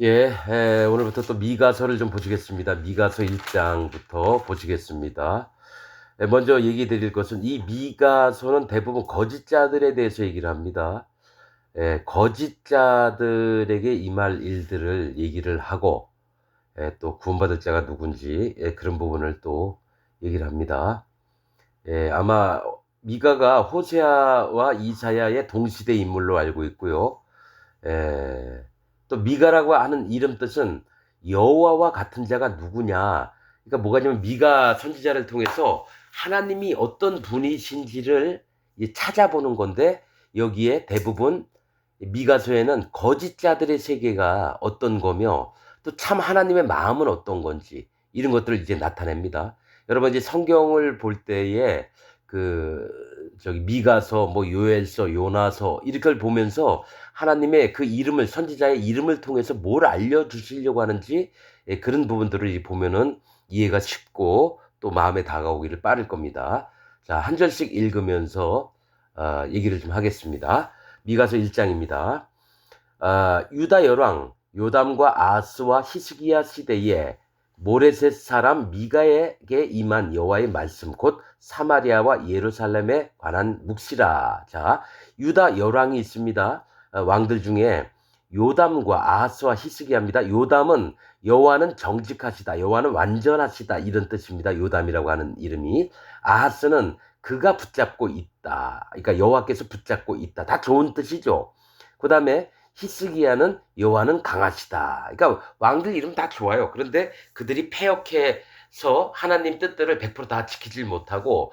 오늘부터 또 미가서를 좀 보시겠습니다. 미가서 1장부터 보시겠습니다. 먼저 얘기 드릴 것은 이 미가서는 대부분 거짓자들에 대해서 얘기를 합니다. 거짓자들에게 임할 일들을 얘기를 하고, 또 구원받을 자가 누군지, 그런 부분을 또 얘기를 합니다. 아마 미가가 호세아와 이사야의 동시대 인물로 알고 있고요. 에, 또 미가라고 하는 이름 뜻은 여호와와 같은 자가 누구냐. 그러니까 뭐가냐면 미가 선지자를 통해서 하나님이 어떤 분이신지를 찾아보는 건데, 여기에 대부분 미가서에는 거짓자들의 세계가 어떤 거며 또 참 하나님의 마음은 어떤 건지 이런 것들을 이제 나타냅니다. 여러분 이제 성경을 볼 때에 그 저기 미가서 뭐 요엘서 요나서 이렇게 보면서 하나님의 그 이름을 선지자의 이름을 통해서 뭘 알려주시려고 하는지, 그런 부분들을 보면은 이해가 쉽고 또 마음에 다가오기를 빠를 겁니다. 자, 한 절씩 읽으면서 얘기를 좀 하겠습니다. 미가서 1장입니다. 유다 열왕 요담과 아하스와 히스기야 시대에 모레셋 사람 미가에게 임한 여호와의 말씀 곧 사마리아와 예루살렘에 관한 묵시라. 자, 유다 열왕이 있습니다. 왕들 중에 요담과 아하스와 히스기야입니다. 요담은 여호와는 정직하시다, 여호와는 완전하시다 이런 뜻입니다. 요담이라고 하는 이름이. 아하스는 그가 붙잡고 있다, 그러니까 여호와께서 붙잡고 있다, 다 좋은 뜻이죠. 그 다음에 히스기야는 여호와는 강하시다. 그러니까 왕들 이름 다 좋아요. 그런데 그들이 패역해서 하나님 뜻들을 100%다 지키질 못하고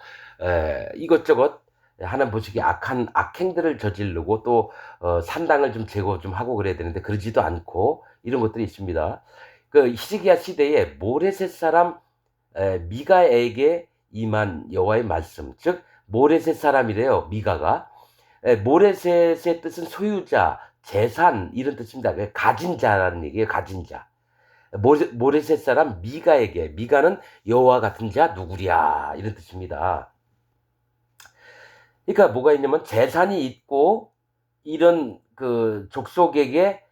이것저것 하나님 보시기에 악한 악행들을 저지르고 또 산당을 좀 제거 좀 하고 그래야 되는데 그러지도 않고 이런 것들이 있습니다. 그 히스기야 시대에 모레셋 사람 미가에게 임한 여호와의 말씀, 즉 모레셋 사람이래요. 미가가. 모레셋의 뜻은 소유자, 재산 이런 뜻입니다. 가진 자라는 얘기예요. 가진 자. 모레셋 사람 미가에게, 미가는 여호와 같은 자 누구랴 이런 뜻입니다. 그러니까 뭐가 있냐면 재산이 있고 이런 그 족속에게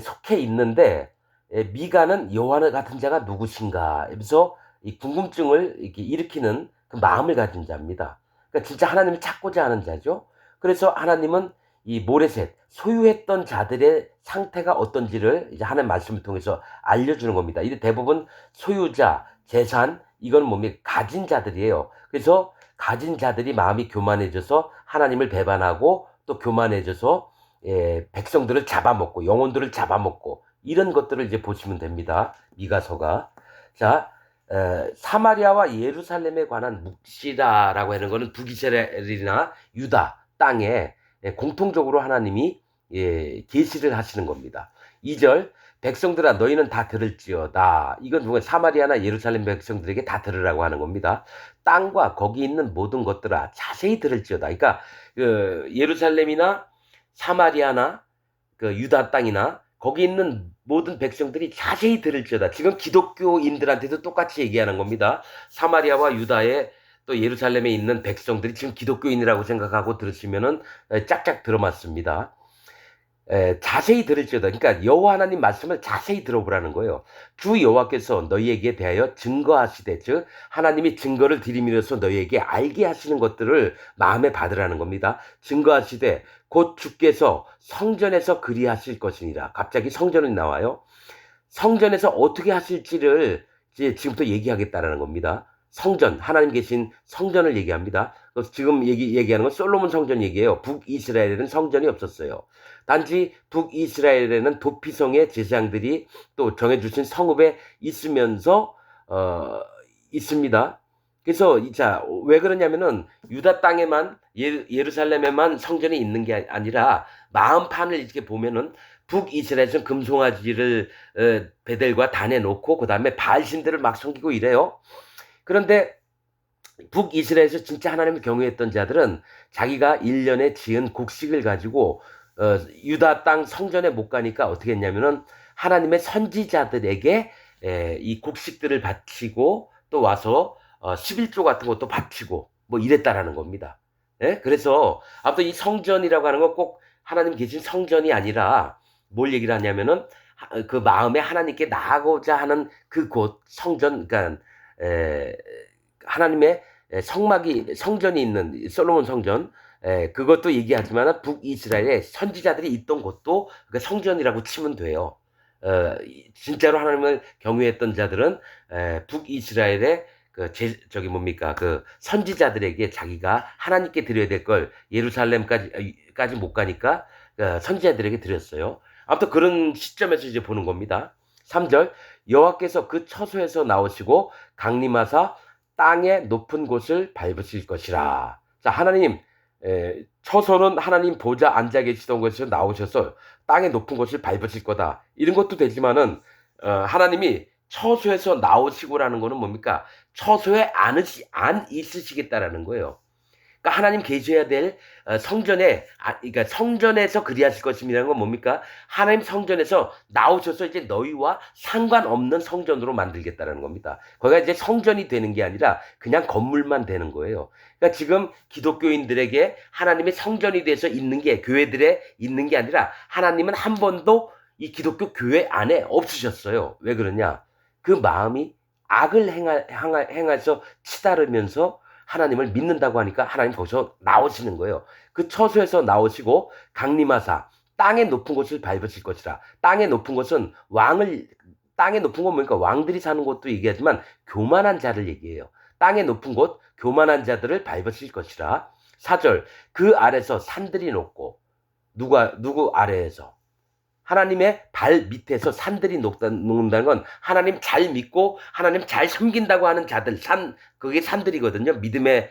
속해 있는데, 미가는 여호와 같은 자가 누구신가 그래서 이 궁금증을 이렇게 일으키는 그 마음을 가진 자입니다. 그러니까 진짜 하나님을 찾고자 하는 자죠. 그래서 하나님은 이 모레셋 소유했던 자들의 상태가 어떤지를 이제 하나님 말씀을 통해서 알려주는 겁니다. 이게 대부분 소유자, 재산 이건 뭡니까? 가진 자들이에요. 그래서 가진 자들이 마음이 교만해져서 하나님을 배반하고 또 교만해져서 백성들을 잡아먹고 영혼들을 잡아먹고 이런 것들을 이제 보시면 됩니다. 미가서가. 자, 사마리아와 예루살렘에 관한 묵시다라고 하는 것은 북이스라엘이나 유다 땅에 공통적으로 하나님이 계시를 하시는 겁니다. 2절 백성들아 너희는 다 들을지어다. 이건 누가 사마리아나 예루살렘 백성들에게 다 들으라고 하는 겁니다. 땅과 거기 있는 모든 것들아 자세히 들을지어다. 그러니까 그 예루살렘이나 사마리아나 그 유다 땅이나 거기 있는 모든 백성들이 자세히 들을지어다. 지금 기독교인들한테도 똑같이 얘기하는 겁니다. 사마리아와 유다에 또 예루살렘에 있는 백성들이 지금 기독교인이라고 생각하고 들으시면은 짝짝 들어맞습니다. 자세히 들을지어다. 그러니까 여호와 하나님 말씀을 자세히 들어보라는 거예요. 주 여호와께서 너희에게 대하여 증거하시되, 즉 하나님이 증거를 들이밀어서 너희에게 알게 하시는 것들을 마음에 받으라는 겁니다. 증거하시되 곧 주께서 성전에서 그리하실 것이니라. 갑자기 성전이 나와요. 성전에서 어떻게 하실지를 이제 지금부터 얘기하겠다라는 겁니다. 성전, 하나님 계신 성전을 얘기합니다. 지금 얘기하는 건 솔로몬 성전 얘기예요. 북이스라엘에는 성전이 없었어요. 단지 북이스라엘에는 도피성의 제사장들이 또 정해주신 성읍에 있으면서 있습니다. 그래서 자, 왜 그러냐면은 유다 땅에만 예루살렘에만 성전이 있는 게 아니라 마음판을 이렇게 보면은 북이스라엘에서 금송아지를 베델과 단에 놓고 그 다음에 바알신들을 막 섬기고 이래요. 그런데 북이스라엘에서 진짜 하나님을 경외했던 자들은 자기가 1년에 지은 곡식을 가지고 유다 땅 성전에 못 가니까 어떻게 했냐면은 하나님의 선지자들에게 이 곡식들을 바치고 또 와서 11조 같은 것도 바치고 뭐 이랬다라는 겁니다. 예? 그래서 아무튼 이 성전이라고 하는 건 꼭 하나님 계신 성전이 아니라 뭘 얘기를 하냐면은 그 마음에 하나님께 나아가고자 하는 그곳 성전, 그러니까 에, 하나님의 성전이 있는 솔로몬 성전, 그것도 얘기하지만 북이스라엘에 선지자들이 있던 곳도 그 성전이라고 치면 돼요. 진짜로 하나님을 경외했던 자들은 북이스라엘의 저기 뭡니까 그 선지자들에게 자기가 하나님께 드려야 될 걸 예루살렘까지 못 가니까 선지자들에게 드렸어요. 아무튼 그런 시점에서 이제 보는 겁니다. 3절 여호와께서 그 처소에서 나오시고 강림하사 땅의 높은 곳을 밟으실 것이라. 자, 하나님 처소는 하나님 보좌 앉아 계시던 곳에서 나오셔서 땅의 높은 곳을 밟으실 거다. 이런 것도 되지만은 하나님이 처소에서 나오시고라는 거는 뭡니까? 처소에 안 있으시겠다라는 거예요. 그러니까 하나님 계셔야 될 그러니까 성전에서 그리하실 것입니다는 건 뭡니까? 하나님 성전에서 나오셔서 이제 너희와 상관없는 성전으로 만들겠다는 겁니다. 거기가 이제 성전이 되는 게 아니라 그냥 건물만 되는 거예요. 그러니까 지금 기독교인들에게 하나님의 성전이 돼서 있는 게 교회들에 있는 게 아니라 하나님은 한 번도 이 기독교 교회 안에 없으셨어요. 왜 그러냐? 그 마음이 악을 행해서 치달으면서 하나님을 믿는다고 하니까 하나님 거기서 나오시는 거예요. 그 처소에서 나오시고 강림하사 땅의 높은 곳을 밟으실 것이라. 땅의 높은 곳은 땅의 높은 곳 뭡니까? 왕들이 사는 곳도 얘기하지만 교만한 자를 얘기해요. 땅의 높은 곳, 교만한 자들을 밟으실 것이라. 4절 그 아래서 산들이 높고 누구 아래에서? 하나님의 발 밑에서 산들이 녹는다는 건 하나님 잘 믿고 하나님 잘 섬긴다고 하는 자들, 그게 산들이거든요. 믿음에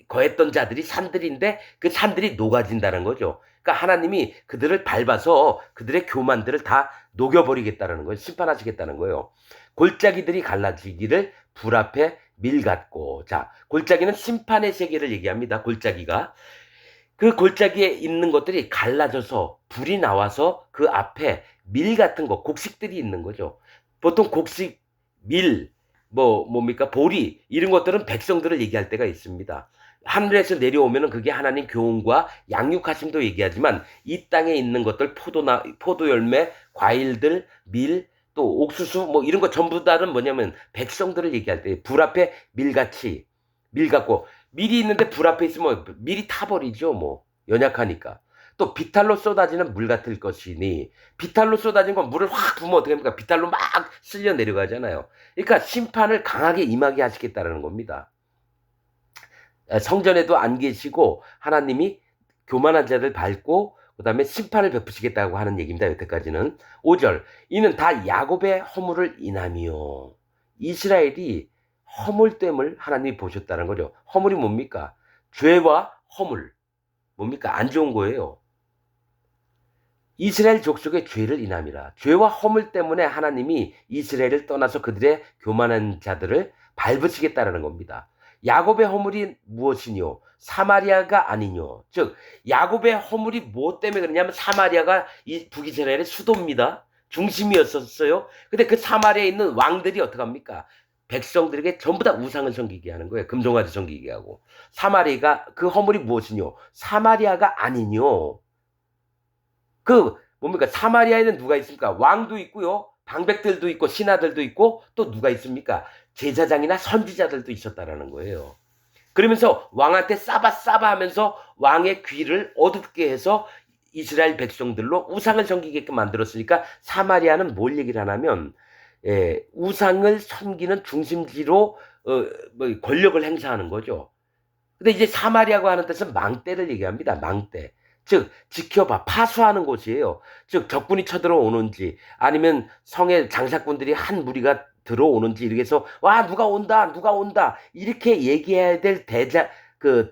거했던 자들이 산들인데 그 산들이 녹아진다는 거죠. 그러니까 하나님이 그들을 밟아서 그들의 교만들을 다 녹여버리겠다는 거예요. 심판하시겠다는 거예요. 골짜기들이 갈라지기를 불 앞에 밀같고. 자, 골짜기는 심판의 세계를 얘기합니다. 골짜기가. 그 골짜기에 있는 것들이 갈라져서 불이 나와서 그 앞에 밀 같은 거, 곡식들이 있는 거죠. 보통 곡식, 밀, 뭡니까? 보리, 이런 것들은 백성들을 얘기할 때가 있습니다. 하늘에서 내려오면은 그게 하나님 교훈과 양육하심도 얘기하지만 이 땅에 있는 것들, 포도 열매, 과일들, 밀, 또 옥수수, 이런 거 전부 다는 뭐냐면 백성들을 얘기할 때 불 앞에 밀같이, 밀 같고, 밀이 있는데 불 앞에 있으면 밀이 타버리죠. 연약하니까. 또 비탈로 쏟아지는 물 같을 것이니, 비탈로 쏟아진 건 물을 확 부으면 어떻게 합니까? 비탈로 막 쓸려 내려가잖아요. 그러니까 심판을 강하게 임하게 하시겠다는 겁니다. 성전에도 안 계시고 하나님이 교만한 자들 밟고 그다음에 심판을 베푸시겠다고 하는 얘기입니다. 여태까지는. 5절 이는 다 야곱의 허물을 인함이요. 이스라엘이 허물됨을 하나님이 보셨다는 거죠. 허물이 뭡니까? 죄와 허물. 뭡니까? 안 좋은 거예요. 이스라엘 족속의 죄를 인함이라. 죄와 허물 때문에 하나님이 이스라엘을 떠나서 그들의 교만한 자들을 밟으시겠다는 겁니다. 야곱의 허물이 무엇이뇨? 사마리아가 아니뇨. 즉 야곱의 허물이 무엇 때문에 그러냐면 사마리아가 이 북이스라엘의 수도입니다. 중심이었었어요. 근데 그 사마리아에 있는 왕들이 어떡합니까? 백성들에게 전부 다 우상을 섬기게 하는 거예요. 금송아지 섬기게 하고. 사마리아가 그 허물이 무엇이뇨? 사마리아가 아니뇨. 뭡니까? 사마리아에는 누가 있습니까? 왕도 있고요. 방백들도 있고 신하들도 있고 또 누가 있습니까? 제사장이나 선지자들도 있었다라는 거예요. 그러면서 왕한테 싸바 하면서 왕의 귀를 어둡게 해서 이스라엘 백성들로 우상을 섬기게끔 만들었으니까 사마리아는 뭘 얘기를 하냐면 우상을 섬기는 중심지로 권력을 행사하는 거죠. 근데 이제 사마리아고 하는 뜻은 망대를 얘기합니다. 망대. 즉 지켜봐 파수하는 곳이에요. 즉 적군이 쳐들어오는지 아니면 성의 장사꾼들이 한 무리가 들어오는지 이렇게 해서 와 누가 온다 이렇게 얘기해야 될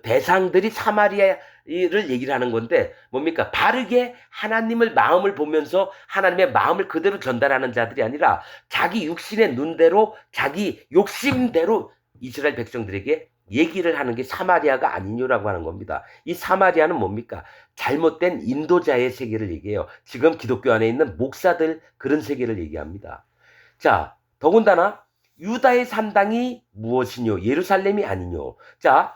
대상들이 사마리아를 얘기를 하는 건데 뭡니까? 바르게 하나님을 마음을 보면서 하나님의 마음을 그대로 전달하는 자들이 아니라 자기 육신의 눈대로 자기 욕심대로 이스라엘 백성들에게 얘기를 하는 게 사마리아가 아니뇨라고 하는 겁니다. 이 사마리아는 뭡니까? 잘못된 인도자의 세계를 얘기해요. 지금 기독교 안에 있는 목사들 그런 세계를 얘기합니다. 자, 더군다나 유다의 산당이 무엇이뇨? 예루살렘이 아니뇨. 자,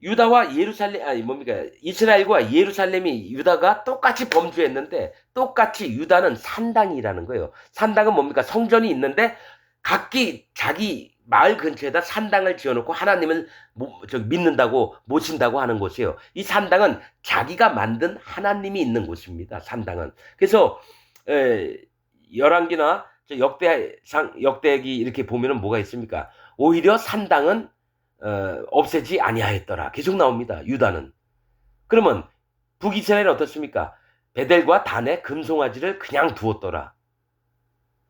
유다와 예루살렘, 아니 뭡니까? 이스라엘과 예루살렘이 유다가 똑같이 범죄했는데 똑같이 유다는 산당이라는 거예요. 산당은 뭡니까? 성전이 있는데 각기 자기 마을 근처에다 산당을 지어놓고 하나님을 믿는다고 모신다고 하는 곳이에요. 이 산당은 자기가 만든 하나님이 있는 곳입니다. 산당은. 그래서 열왕기나 역대기 이렇게 보면은 뭐가 있습니까? 오히려 산당은 없애지 아니하였더라. 계속 나옵니다. 유다는. 그러면 북이스라엘은 어떻습니까? 베델과 단에 금송아지를 그냥 두었더라.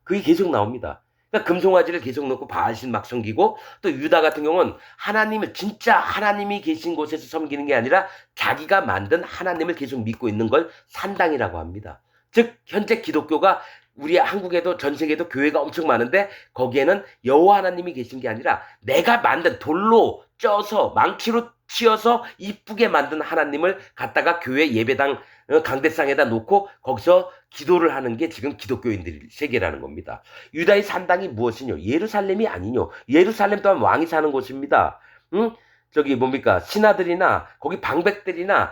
그게 계속 나옵니다. 그러니까 금송아지를 계속 놓고 바알신 막 섬기고, 또 유다 같은 경우는 하나님을 진짜 하나님이 계신 곳에서 섬기는 게 아니라 자기가 만든 하나님을 계속 믿고 있는 걸 산당이라고 합니다. 즉 현재 기독교가 우리 한국에도 전 세계에도 교회가 엄청 많은데 거기에는 여호와 하나님이 계신 게 아니라 내가 만든 돌로 쪄서 망치로 치어서 이쁘게 만든 하나님을 갖다가 교회 예배당 강대상에다 놓고 거기서 기도를 하는 게 지금 기독교인들 세계라는 겁니다. 유다의 산당이 무엇이뇨? 예루살렘이 아니뇨? 예루살렘 또한 왕이 사는 곳입니다. 응? 저기 뭡니까? 신하들이나 거기 방백들이나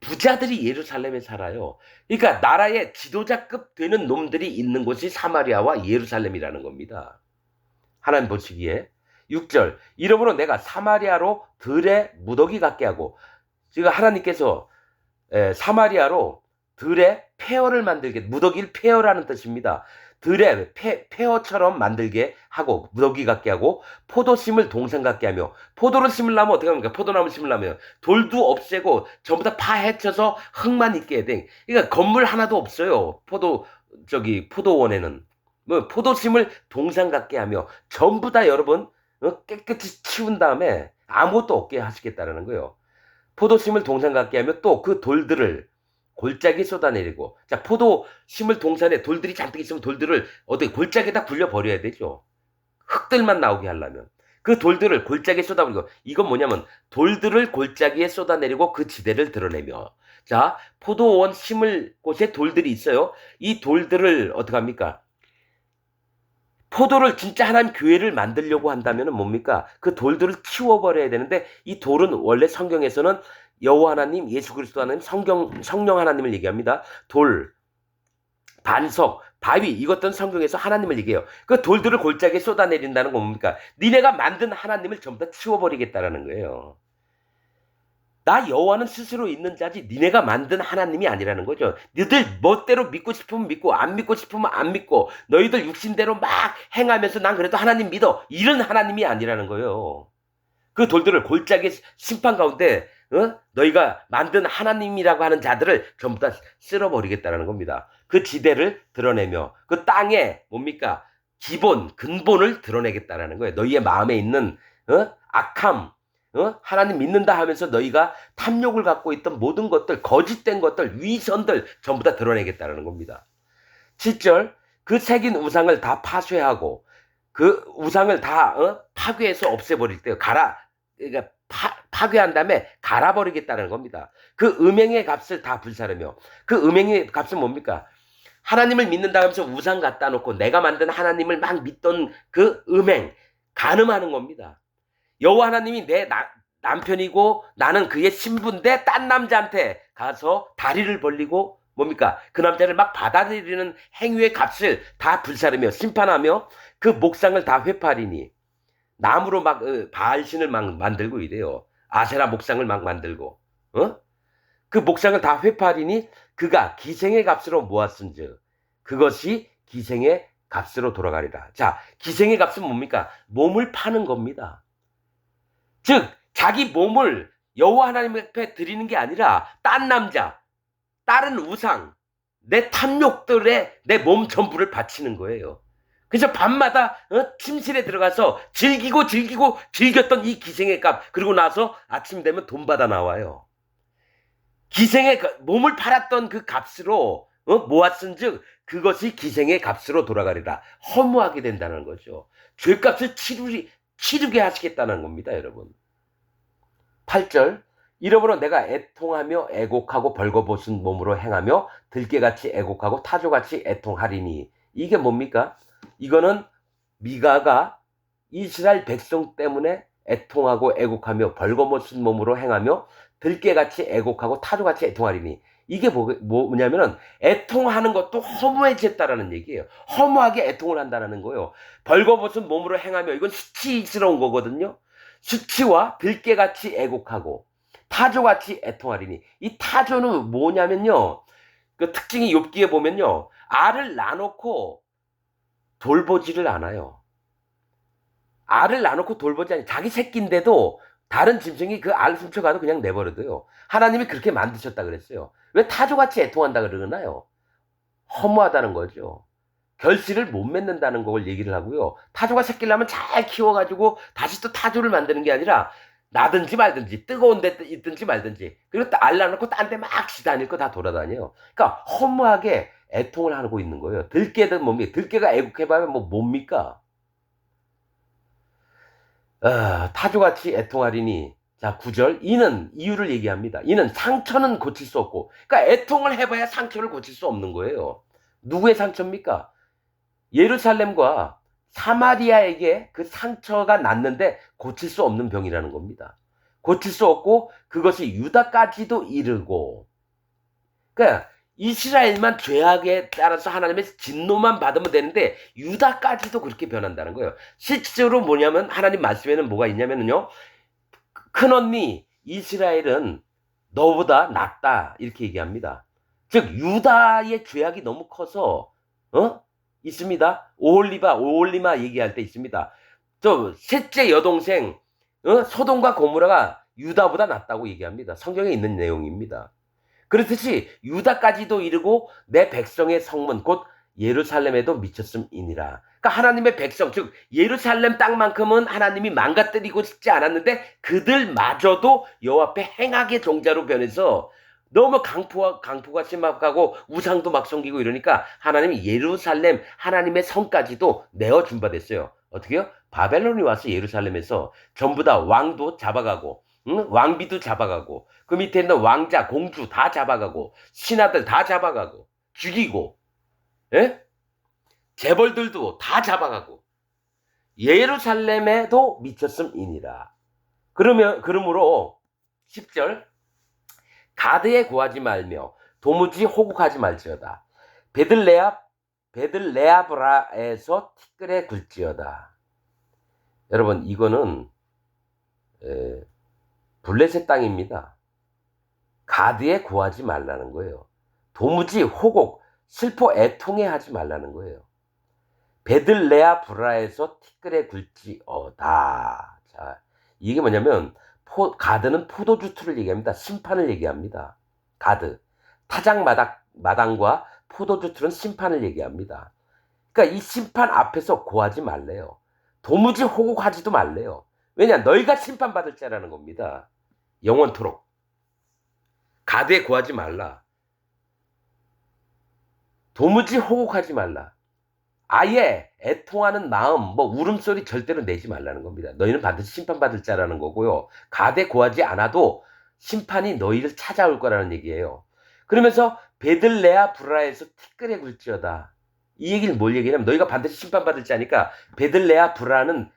부자들이 예루살렘에 살아요. 그러니까 나라의 지도자급 되는 놈들이 있는 곳이 사마리아와 예루살렘이라는 겁니다. 하나님 보시기에 6절 이러므로 내가 사마리아로 들에 무더기 같게 하고, 지금 하나님께서 사마리아로 들에 폐허를 만들게, 무더기를 폐허라는 뜻입니다. 들에 폐허처럼 만들게 하고 무더기 같게 하고 포도심을 동산 같게 하며, 포도를 심으려면 어떻게 합니까? 포도나무 심으려면 돌도 없애고 전부 다 파헤쳐서 흙만 있게 돼. 그러니까 건물 하나도 없어요. 포도원에는 뭐 포도심을 동산 같게 하며 전부 다 여러분 깨끗이 치운 다음에 아무것도 없게 하시겠다라는 거예요. 포도심을 동산 같게 하며 또 그 돌들을 골짜기에 쏟아내리고, 자, 포도심을 동산에 돌들이 잔뜩 있으면 돌들을 어떻게 골짜기에다 굴려버려야 되죠. 흙들만 나오게 하려면. 그 돌들을 골짜기에 쏟아버리고, 이건 뭐냐면 돌들을 골짜기에 쏟아내리고 그 지대를 드러내며, 자, 포도원 심을 곳에 돌들이 있어요. 이 돌들을 어떻게 합니까? 포도를 진짜 하나님 교회를 만들려고 한다면 뭡니까? 그 돌들을 치워버려야 되는데, 이 돌은 원래 성경에서는 여호와 하나님, 예수 그리스도 하나님, 성령 하나님을 얘기합니다. 돌, 반석, 바위, 이것들은 성경에서 하나님을 얘기해요. 그 돌들을 골짜기에 쏟아내린다는 건 뭡니까? 니네가 만든 하나님을 전부 다 치워버리겠다라는 거예요. 나 여호와는 스스로 있는 자지 니네가 만든 하나님이 아니라는 거죠. 너희들 멋대로 믿고 싶으면 믿고 안 믿고 싶으면 안 믿고 너희들 육신대로 막 행하면서 난 그래도 하나님 믿어, 이런 하나님이 아니라는 거예요. 그 돌들을 골짜기 심판 가운데 너희가 만든 하나님이라고 하는 자들을 전부 다 쓸어버리겠다는 겁니다. 그 지대를 드러내며 그 땅에 뭡니까? 근본을 드러내겠다는 거예요. 너희의 마음에 있는 악함, 하나님 믿는다 하면서 너희가 탐욕을 갖고 있던 모든 것들, 거짓된 것들, 위선들 전부 다 드러내겠다는 겁니다. 7절 그 새긴 우상을 다 파쇄하고 그 우상을 다 파괴해서 없애버릴 때요. 그러니까 파괴한 다음에 갈아버리겠다는 겁니다. 그 음행의 값을 다 불사르며, 그 음행의 값은 뭡니까? 하나님을 믿는다 하면서 우상 갖다 놓고 내가 만든 하나님을 막 믿던 그 음행, 간음하는 겁니다. 여호와 하나님이 내 남편이고 나는 그의 신부인데 딴 남자한테 가서 다리를 벌리고 뭡니까? 그 남자를 막 받아들이는 행위의 값을 다 불사르며 심판하며 그 목상을 다 회파리니, 나무로 막 바알신을 막 만들고 이래요. 아세라 목상을 막 만들고 그 목상을 다 회파리니 그가 기생의 값으로 모았은즉 그것이 기생의 값으로 돌아가리라. 자, 기생의 값은 뭡니까? 몸을 파는 겁니다. 즉 자기 몸을 여호와 하나님 앞에 드리는 게 아니라 딴 남자, 다른 우상, 내 탐욕들에 내 몸 전부를 바치는 거예요. 그래서 밤마다 침실에 들어가서 즐겼던 이 기생의 값, 그리고 나서 아침 되면 돈 받아 나와요. 기생의 몸을 팔았던 그 값으로 모았은즉 그것이 기생의 값으로 돌아가리라. 허무하게 된다는 거죠. 죄값을 치르게 하시겠다는 겁니다, 여러분. 8절 이러므로 내가 애통하며 애곡하고 벌거벗은 몸으로 행하며 들깨같이 애곡하고 타조같이 애통하리니. 이게 뭡니까? 이거는 미가가 이스라엘 백성 때문에 애통하고 애곡하며 벌거벗은 몸으로 행하며 들깨같이 애곡하고 타조같이 애통하리니. 이게 뭐냐면은 애통하는 것도 허무해졌다라는 얘기예요. 허무하게 애통을 한다는 거예요. 벌거벗은 몸으로 행하며, 이건 수치스러운 거거든요. 수치와 들깨같이 애곡하고 타조같이 애통하리니. 이 타조는 뭐냐면요, 그 특징이 욥기에 보면요, 알을 낳아놓고 돌보지를 않아요. 알을 낳아놓고 돌보지 않아요. 자기 새끼인데도 다른 짐승이 그 알 훔쳐가도 그냥 내버려둬요. 하나님이 그렇게 만드셨다 그랬어요. 왜 타조같이 애통한다 그러나요? 허무하다는 거죠. 결실을 못 맺는다는 걸 얘기를 하고요. 타조가 새끼를 낳으면 잘 키워가지고 다시 또 타조를 만드는 게 아니라 나든지 말든지, 뜨거운 데 있든지 말든지, 그리고 알 낳아놓고 딴 데 막 지다닐 거 다 돌아다녀요. 그러니까 허무하게 애통을 하고 있는 거예요. 들깨든 뭡니까? 들깨가 애국해봐야 뭐 뭡니까? 타조같이 애통하리니. 자, 9절. 이는 이유를 얘기합니다. 이는 상처는 고칠 수 없고, 그러니까 애통을 해봐야 상처를 고칠 수 없는 거예요. 누구의 상처입니까? 예루살렘과 사마리아에게 그 상처가 났는데 고칠 수 없는 병이라는 겁니다. 고칠 수 없고 그것이 유다까지도 이르고, 그러니까 이스라엘만 죄악에 따라서 하나님의 진노만 받으면 되는데 유다까지도 그렇게 변한다는 거예요. 실제로 뭐냐면 하나님 말씀에는 뭐가 있냐면요, 큰언니 이스라엘은 너보다 낫다 이렇게 얘기합니다. 즉 유다의 죄악이 너무 커서 있습니다. 오홀리마 얘기할 때 있습니다. 저 셋째 여동생 소돔과 고모라가 유다보다 낫다고 얘기합니다. 성경에 있는 내용입니다. 그렇듯이 유다까지도 이르고 내 백성의 성문 곧 예루살렘에도 미쳤음이니라. 그러니까 하나님의 백성, 즉 예루살렘 땅만큼은 하나님이 망가뜨리고 싶지 않았는데 그들마저도 여호와 앞에 행악의 종자로 변해서 너무 강포가 심각하고 우상도 막 섬기고 이러니까 하나님이 예루살렘 하나님의 성까지도 내어준 바 됐어요. 어떻게요? 바벨론이 와서 예루살렘에서 전부 다 왕도 잡아가고, 응? 왕비도 잡아가고, 그 밑에 있는 왕자, 공주 다 잡아가고, 신하들 다 잡아가고, 죽이고, 예? 재벌들도 다 잡아가고, 예루살렘에도 미쳤음이니라. 그러므로 10절, 가드에 구하지 말며 도무지 호국하지 말지어다. 베들레아브라에서 티끌에 굴지어다. 여러분, 이거는 블레셋 땅입니다. 가드에 구하지 말라는 거예요. 도무지 호곡, 슬퍼 애통해 하지 말라는 거예요. 베들레아브라에서 티끌에 굴지어다. 자, 이게 뭐냐면 가드는 포도주 틀을 얘기합니다. 심판을 얘기합니다. 가드. 타작 마당과 포도주 틀은 심판을 얘기합니다. 그러니까 이 심판 앞에서 고하지 말래요. 도무지 호곡하지도 말래요. 왜냐? 너희가 심판받을 자라는 겁니다. 영원토록. 가드에 구하지 말라. 도무지 호곡하지 말라. 아예 애통하는 마음, 뭐 울음소리 절대로 내지 말라는 겁니다. 너희는 반드시 심판받을 자라는 거고요. 가대 구하지 않아도 심판이 너희를 찾아올 거라는 얘기예요. 그러면서 베들레아브라에서 티끌에 굴지어다. 이 얘기는 뭘 얘기냐면 너희가 반드시 심판받을 자니까 베들레아브라는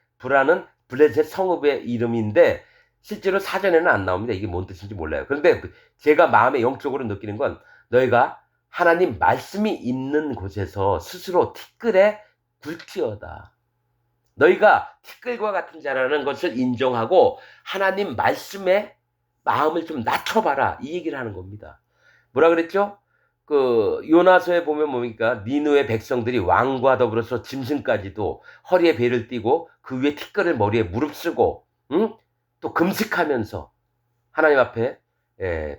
블레셋 성읍의 이름인데 실제로 사전에는 안 나옵니다. 이게 뭔 뜻인지 몰라요. 그런데 제가 마음에 영적으로 느끼는 건 너희가 하나님 말씀이 있는 곳에서 스스로 티끌에 굴지어다. 너희가 티끌과 같은 자라는 것을 인정하고 하나님 말씀에 마음을 좀 낮춰봐라. 이 얘기를 하는 겁니다. 뭐라 그랬죠? 그 요나서에 보면 뭡니까? 니느웨 백성들이 왕과 더불어서 짐승까지도 허리에 베를 띠고 그 위에 티끌을 머리에 무릅쓰고, 응? 또 금식하면서 하나님 앞에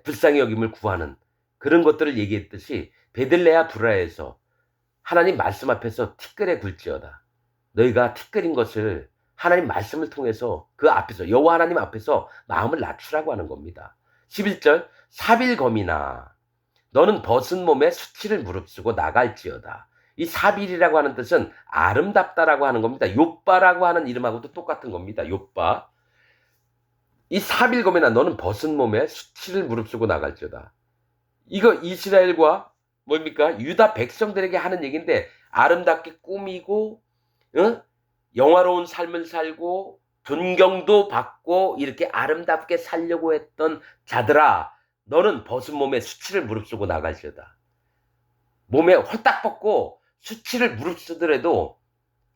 불쌍히 여김을 구하는 그런 것들을 얘기했듯이 베들레아브라에서 하나님 말씀 앞에서 티끌에 굴지어다. 너희가 티끌인 것을 하나님 말씀을 통해서 그 앞에서 여호와 하나님 앞에서 마음을 낮추라고 하는 겁니다. 11절 사빌검이나 너는 벗은 몸에 수치를 무릅쓰고 나갈지어다. 이 사빌이라고 하는 뜻은 아름답다라고 하는 겁니다. 욥바라고 하는 이름하고도 똑같은 겁니다. 욥바. 이 사빌검이나 너는 벗은 몸에 수치를 무릅쓰고 나갈지어다. 이거 이스라엘과 뭡니까? 유다 백성들에게 하는 얘기인데 아름답게 꾸미고 영화로운 삶을 살고 존경도 받고 이렇게 아름답게 살려고 했던 자들아, 너는 벗은 몸에 수치를 무릅쓰고 나갈지어다. 몸에 홀딱 벗고 수치를 무릅쓰더라도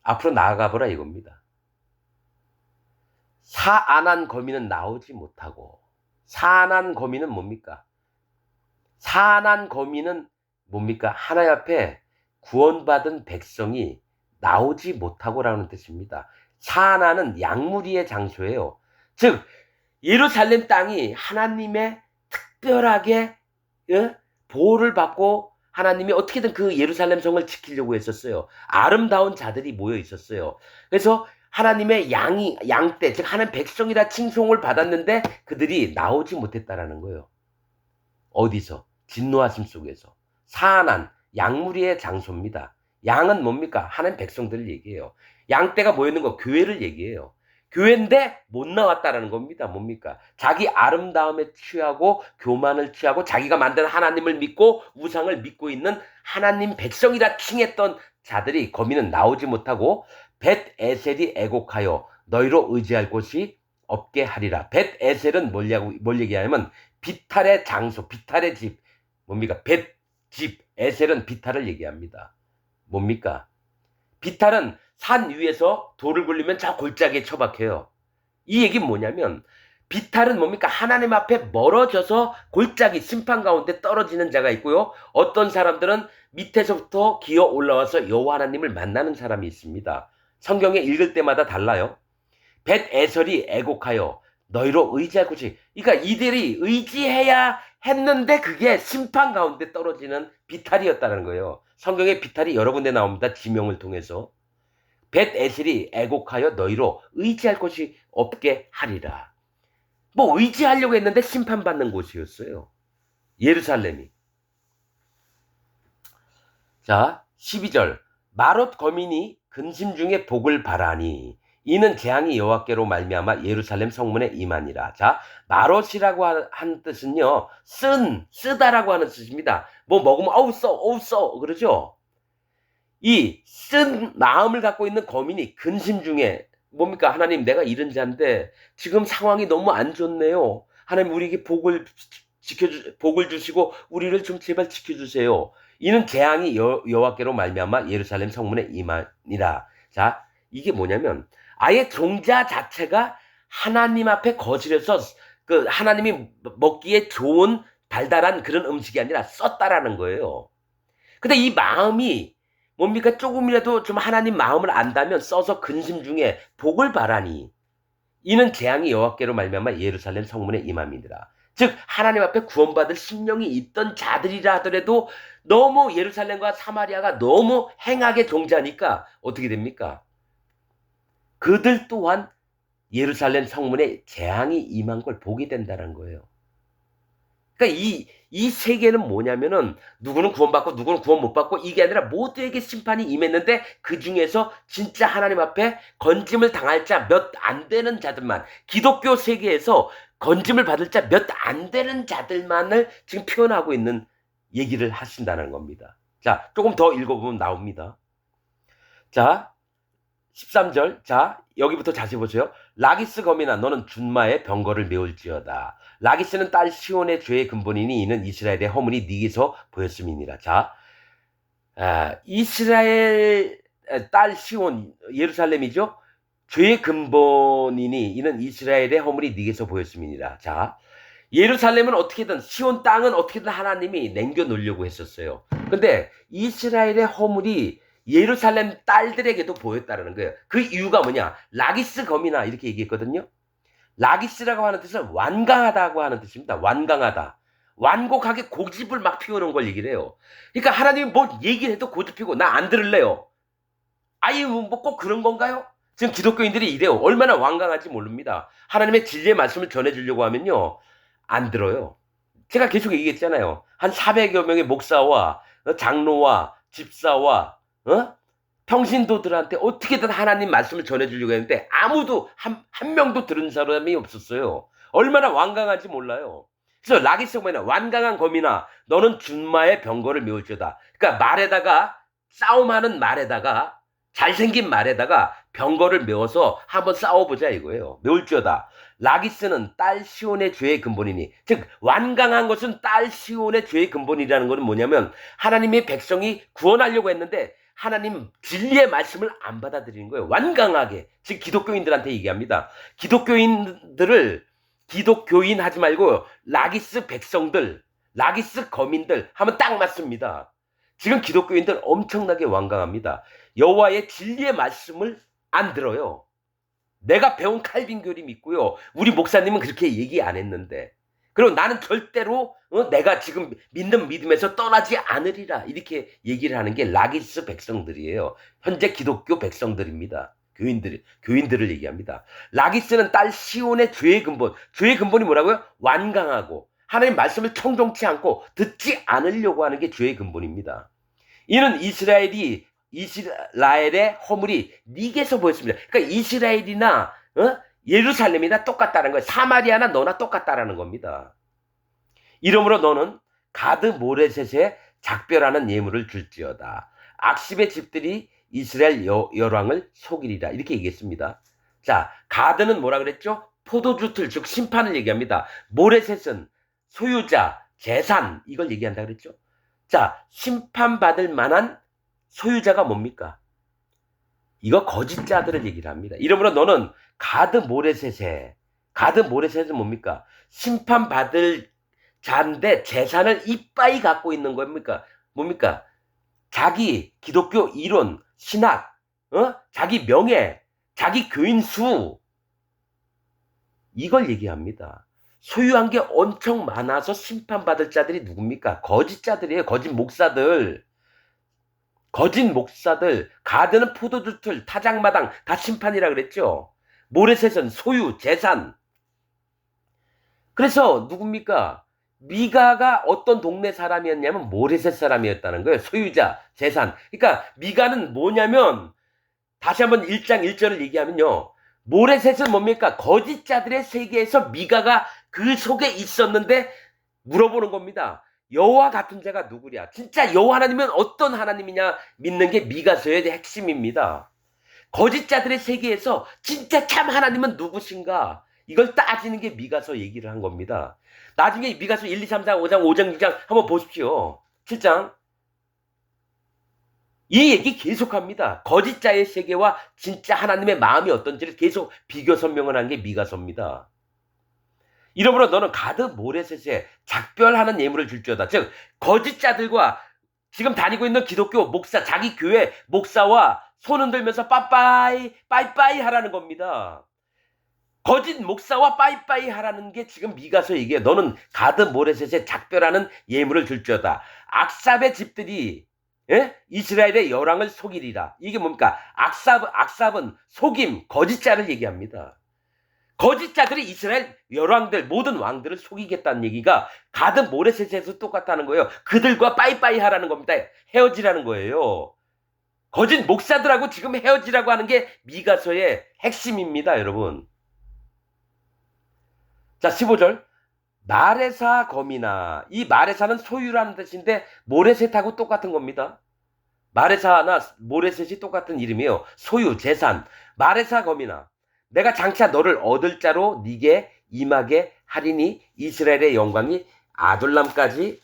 앞으로 나아가보라 이겁니다. 사안한 거민은 나오지 못하고, 사안한 거민은 뭡니까? 사안한 거민은 뭡니까? 하나님 앞에 구원받은 백성이 나오지 못하고라는 뜻입니다. 사안하는 양무리의 장소예요. 즉 예루살렘 땅이 하나님의 특별하게 보호를 받고 하나님이 어떻게든 그 예루살렘 성을 지키려고 했었어요. 아름다운 자들이 모여 있었어요. 그래서 하나님의 양떼, 즉 하나님 백성이라 칭송을 받았는데 그들이 나오지 못했다라는 거예요. 어디서? 진노하심 속에서. 사안한 양무리의 장소입니다. 양은 뭡니까? 하나님 백성들을 얘기해요. 양떼가 모여있는 거 교회를 얘기해요. 교회인데 못 나왔다라는 겁니다. 뭡니까? 자기 아름다움에 취하고 교만을 취하고 자기가 만든 하나님을 믿고 우상을 믿고 있는 하나님 백성이라 칭했던 자들이 거미는 나오지 못하고 벳 에셀이 애곡하여 너희로 의지할 곳이 없게 하리라. 벳 에셀은 뭘 얘기하냐면 비탈의 장소, 비탈의 집. 뭡니까? 벳 집, 에셀은 비탈을 얘기합니다. 뭡니까? 비탈은 산 위에서 돌을 굴리면 저 골짜기에 처박혀요. 이 얘기는 뭐냐면 비탈은 뭡니까? 하나님 앞에 멀어져서 골짜기 심판 가운데 떨어지는 자가 있고요. 어떤 사람들은 밑에서부터 기어 올라와서 여호와 하나님을 만나는 사람이 있습니다. 성경에 읽을 때마다 달라요. 벳 에셀이 애곡하여 너희로 의지할 곳이, 그러니까 이들이 의지해야 했는데 그게 심판 가운데 떨어지는 비탈이었다는 거예요. 성경에 비탈이 여러 군데 나옵니다. 지명을 통해서. 벳 에셀이 애곡하여 너희로 의지할 곳이 없게 하리라. 뭐 의지하려고 했는데 심판받는 곳이었어요. 예루살렘이. 자, 12절. 마롯 거민이 근심 중에 복을 바라니 이는 재앙이 여호와께로 말미암아 예루살렘 성문에 임하니라. 자, 마롯이라고 하는 뜻은요, 쓰다라고 하는 뜻입니다. 뭐 먹으면 어우 써 그러죠. 이 쓴 마음을 갖고 있는 거민이 근심 중에 뭡니까? 하나님, 내가 이런 자인데 지금 상황이 너무 안 좋네요. 하나님, 우리에게 복을 주시고 우리를 좀 제발 지켜주세요. 이는 재앙이 여호와께로 말미암아 예루살렘 성문에 임하니라. 자, 이게 뭐냐면 아예 종자 자체가 하나님 앞에 거슬려서 그 하나님이 먹기에 좋은 달달한 그런 음식이 아니라 썼다라는 거예요. 근데 이 마음이 뭡니까? 조금이라도 좀 하나님 마음을 안다면 써서 근심 중에 복을 바라니 이는 재앙이 여호와께로 말미암아 예루살렘 성문에 임함이니라. 즉 하나님 앞에 구원받을 심령이 있던 자들이라 하더라도 너무 예루살렘과 사마리아가 너무 행악의 종자니까 어떻게 됩니까? 그들 또한 예루살렘 성문에 재앙이 임한 걸 보게 된다는 거예요. 그러니까 이 세계는 뭐냐면은 누구는 구원받고 누구는 구원 못 받고 이게 아니라 모두에게 심판이 임했는데 그 중에서 진짜 하나님 앞에 건짐을 당할 자 몇 안 되는 자들만, 기독교 세계에서 건짐을 받을 자 몇 안 되는 자들만을 지금 표현하고 있는 얘기를 하신다는 겁니다. 자, 조금 더 읽어보면 나옵니다. 자, 13절. 자, 여기부터 자세히 보세요. 라기스 거민아, 너는 준마의 병거를 메울지어다. 라기스는 딸 시온의 죄의 근본이니 이는 이스라엘의 허물이 네게서 보였음이니라. 자, 이스라엘 딸 시온, 예루살렘이죠. 죄의 근본이니 이는 이스라엘의 허물이 네게서 보였음이니라. 자, 예루살렘은 어떻게든, 시온 땅은 어떻게든 하나님이 남겨놓으려고 했었어요. 근데 이스라엘의 허물이 예루살렘 딸들에게도 보였다는 거예요. 그 이유가 뭐냐? 라기스 거미나 이렇게 얘기했거든요. 라기스라고 하는 뜻은 완강하다고 하는 뜻입니다. 완강하다. 완곡하게 고집을 막 피우는 걸 얘기를 해요. 그러니까 하나님이 뭐 얘기를 해도 고집 피우고 나 안 들을래요. 아유, 뭐 꼭 그런 건가요? 지금 기독교인들이 이래요. 얼마나 완강한지 모릅니다. 하나님의 진리의 말씀을 전해주려고 하면요, 안 들어요. 제가 계속 얘기했잖아요. 한 400여 명의 목사와 장로와 집사와 평신도들한테 어떻게든 하나님 말씀을 전해주려고 했는데 아무도 한 명도 들은 사람이 없었어요. 얼마나 완강한지 몰라요. 그래서 라기스 거미나, 완강한 거미나 너는 준마의 병거를 메울지어다. 그러니까 말에다가, 싸움하는 말에다가, 잘생긴 말에다가 병거를 메워서 한번 싸워보자 이거예요. 메울지어다. 라기스는 딸 시온의 죄의 근본이니. 즉 완강한 것은 딸 시온의 죄의 근본이라는 것은 뭐냐면 하나님의 백성이 구원하려고 했는데 하나님 진리의 말씀을 안 받아들이는 거예요. 완강하게. 즉 기독교인들한테 얘기합니다. 기독교인들을 기독교인 하지 말고 라기스 백성들, 라기스 거민들 하면 딱 맞습니다. 지금 기독교인들 엄청나게 완강합니다. 여호와의 진리의 말씀을 안 들어요. 내가 배운 칼빈 교리 믿고요. 우리 목사님은 그렇게 얘기 안 했는데. 그리고 나는 절대로 내가 지금 믿는 믿음에서 떠나지 않으리라. 이렇게 얘기를 하는 게 라기스 백성들이에요. 현재 기독교 백성들입니다. 교인들을 얘기합니다. 라기스는 딸 시온의 죄의 근본. 죄의 근본이 뭐라고요? 완강하고 하나님 말씀을 청종치 않고 듣지 않으려고 하는 게 죄의 근본입니다. 이는 이스라엘의 허물이 닉에서 보였습니다. 그러니까 이스라엘이나 예루살렘이나 똑같다는 거예요. 사마리아나 너나 똑같다라는 겁니다. 이러므로 너는 가드 모레셋에 작별하는 예물을 줄지어다. 악십의 집들이 이스라엘 열왕을 속이리라. 이렇게 얘기했습니다. 자, 가드는 뭐라 그랬죠? 포도주 틀, 즉 심판을 얘기합니다. 모레셋은 소유자, 재산, 이걸 얘기한다 그랬죠? 자, 심판받을 만한 소유자가 뭡니까? 이거 거짓자들을 얘기를 합니다. 이러므로 너는 가드 모레셋은 뭡니까? 심판받을 자인데 재산을 이빠이 갖고 있는 겁니까? 뭡니까? 자기 기독교 이론, 신학, 자기 명예, 자기 교인 수, 이걸 얘기합니다. 소유한 게 엄청 많아서 심판받을 자들이 누굽니까? 거짓자들이에요. 거짓 목사들. 가드는 포도주틀, 타작마당 다 심판이라 그랬죠. 모레셋은 소유, 재산. 그래서 누굽니까? 미가가 어떤 동네 사람이었냐면 모레셋 사람이었다는 거예요. 소유자, 재산. 그러니까 미가는 뭐냐면 다시 한번 1장 1절을 얘기하면요. 모레셋은 뭡니까? 거짓자들의 세계에서 미가가 그 속에 있었는데 물어보는 겁니다. 여호와 같은 자가 누구랴? 진짜 여호와 하나님은 어떤 하나님이냐 믿는 게 미가서의 핵심입니다. 거짓자들의 세계에서 진짜 참 하나님은 누구신가? 이걸 따지는 게 미가서 얘기를 한 겁니다. 나중에 미가서 1, 2, 3, 4, 5장, 5장, 6장 한번 보십시오. 7장. 이 얘기 계속합니다. 거짓자의 세계와 진짜 하나님의 마음이 어떤지를 계속 비교 설명을 한 게 미가서입니다. 이러므로 너는 가드 모레셋에 작별하는 예물을 줄지어다. 즉 거짓자들과 지금 다니고 있는 기독교 목사, 자기 교회 목사와 손 흔들면서 빠이빠이 하라는 겁니다. 거짓 목사와 빠이빠이 하라는 게 지금 미가서 얘기해요. 너는 가드 모레셋에 작별하는 예물을 줄지어다. 악삽의 집들이 이스라엘의 열왕을 속이리라. 이게 뭡니까? 악삽은 속임, 거짓자를 얘기합니다. 거짓자들이 이스라엘 열왕들, 모든 왕들을 속이겠다는 얘기가 가드 모레셋에서 똑같다는 거예요. 그들과 빠이빠이 하라는 겁니다. 헤어지라는 거예요. 거짓 목사들하고 지금 헤어지라고 하는 게 미가서의 핵심입니다, 여러분. 자, 15절. 마레사 거미나. 이 마레사는 소유라는 뜻인데 모레셋하고 똑같은 겁니다. 마레사나 모레셋이 똑같은 이름이에요. 소유, 재산. 마레사 거미나. 내가 장차 너를 얻을 자로 네게 임하게 하리니 이스라엘의 영광이 아둘람까지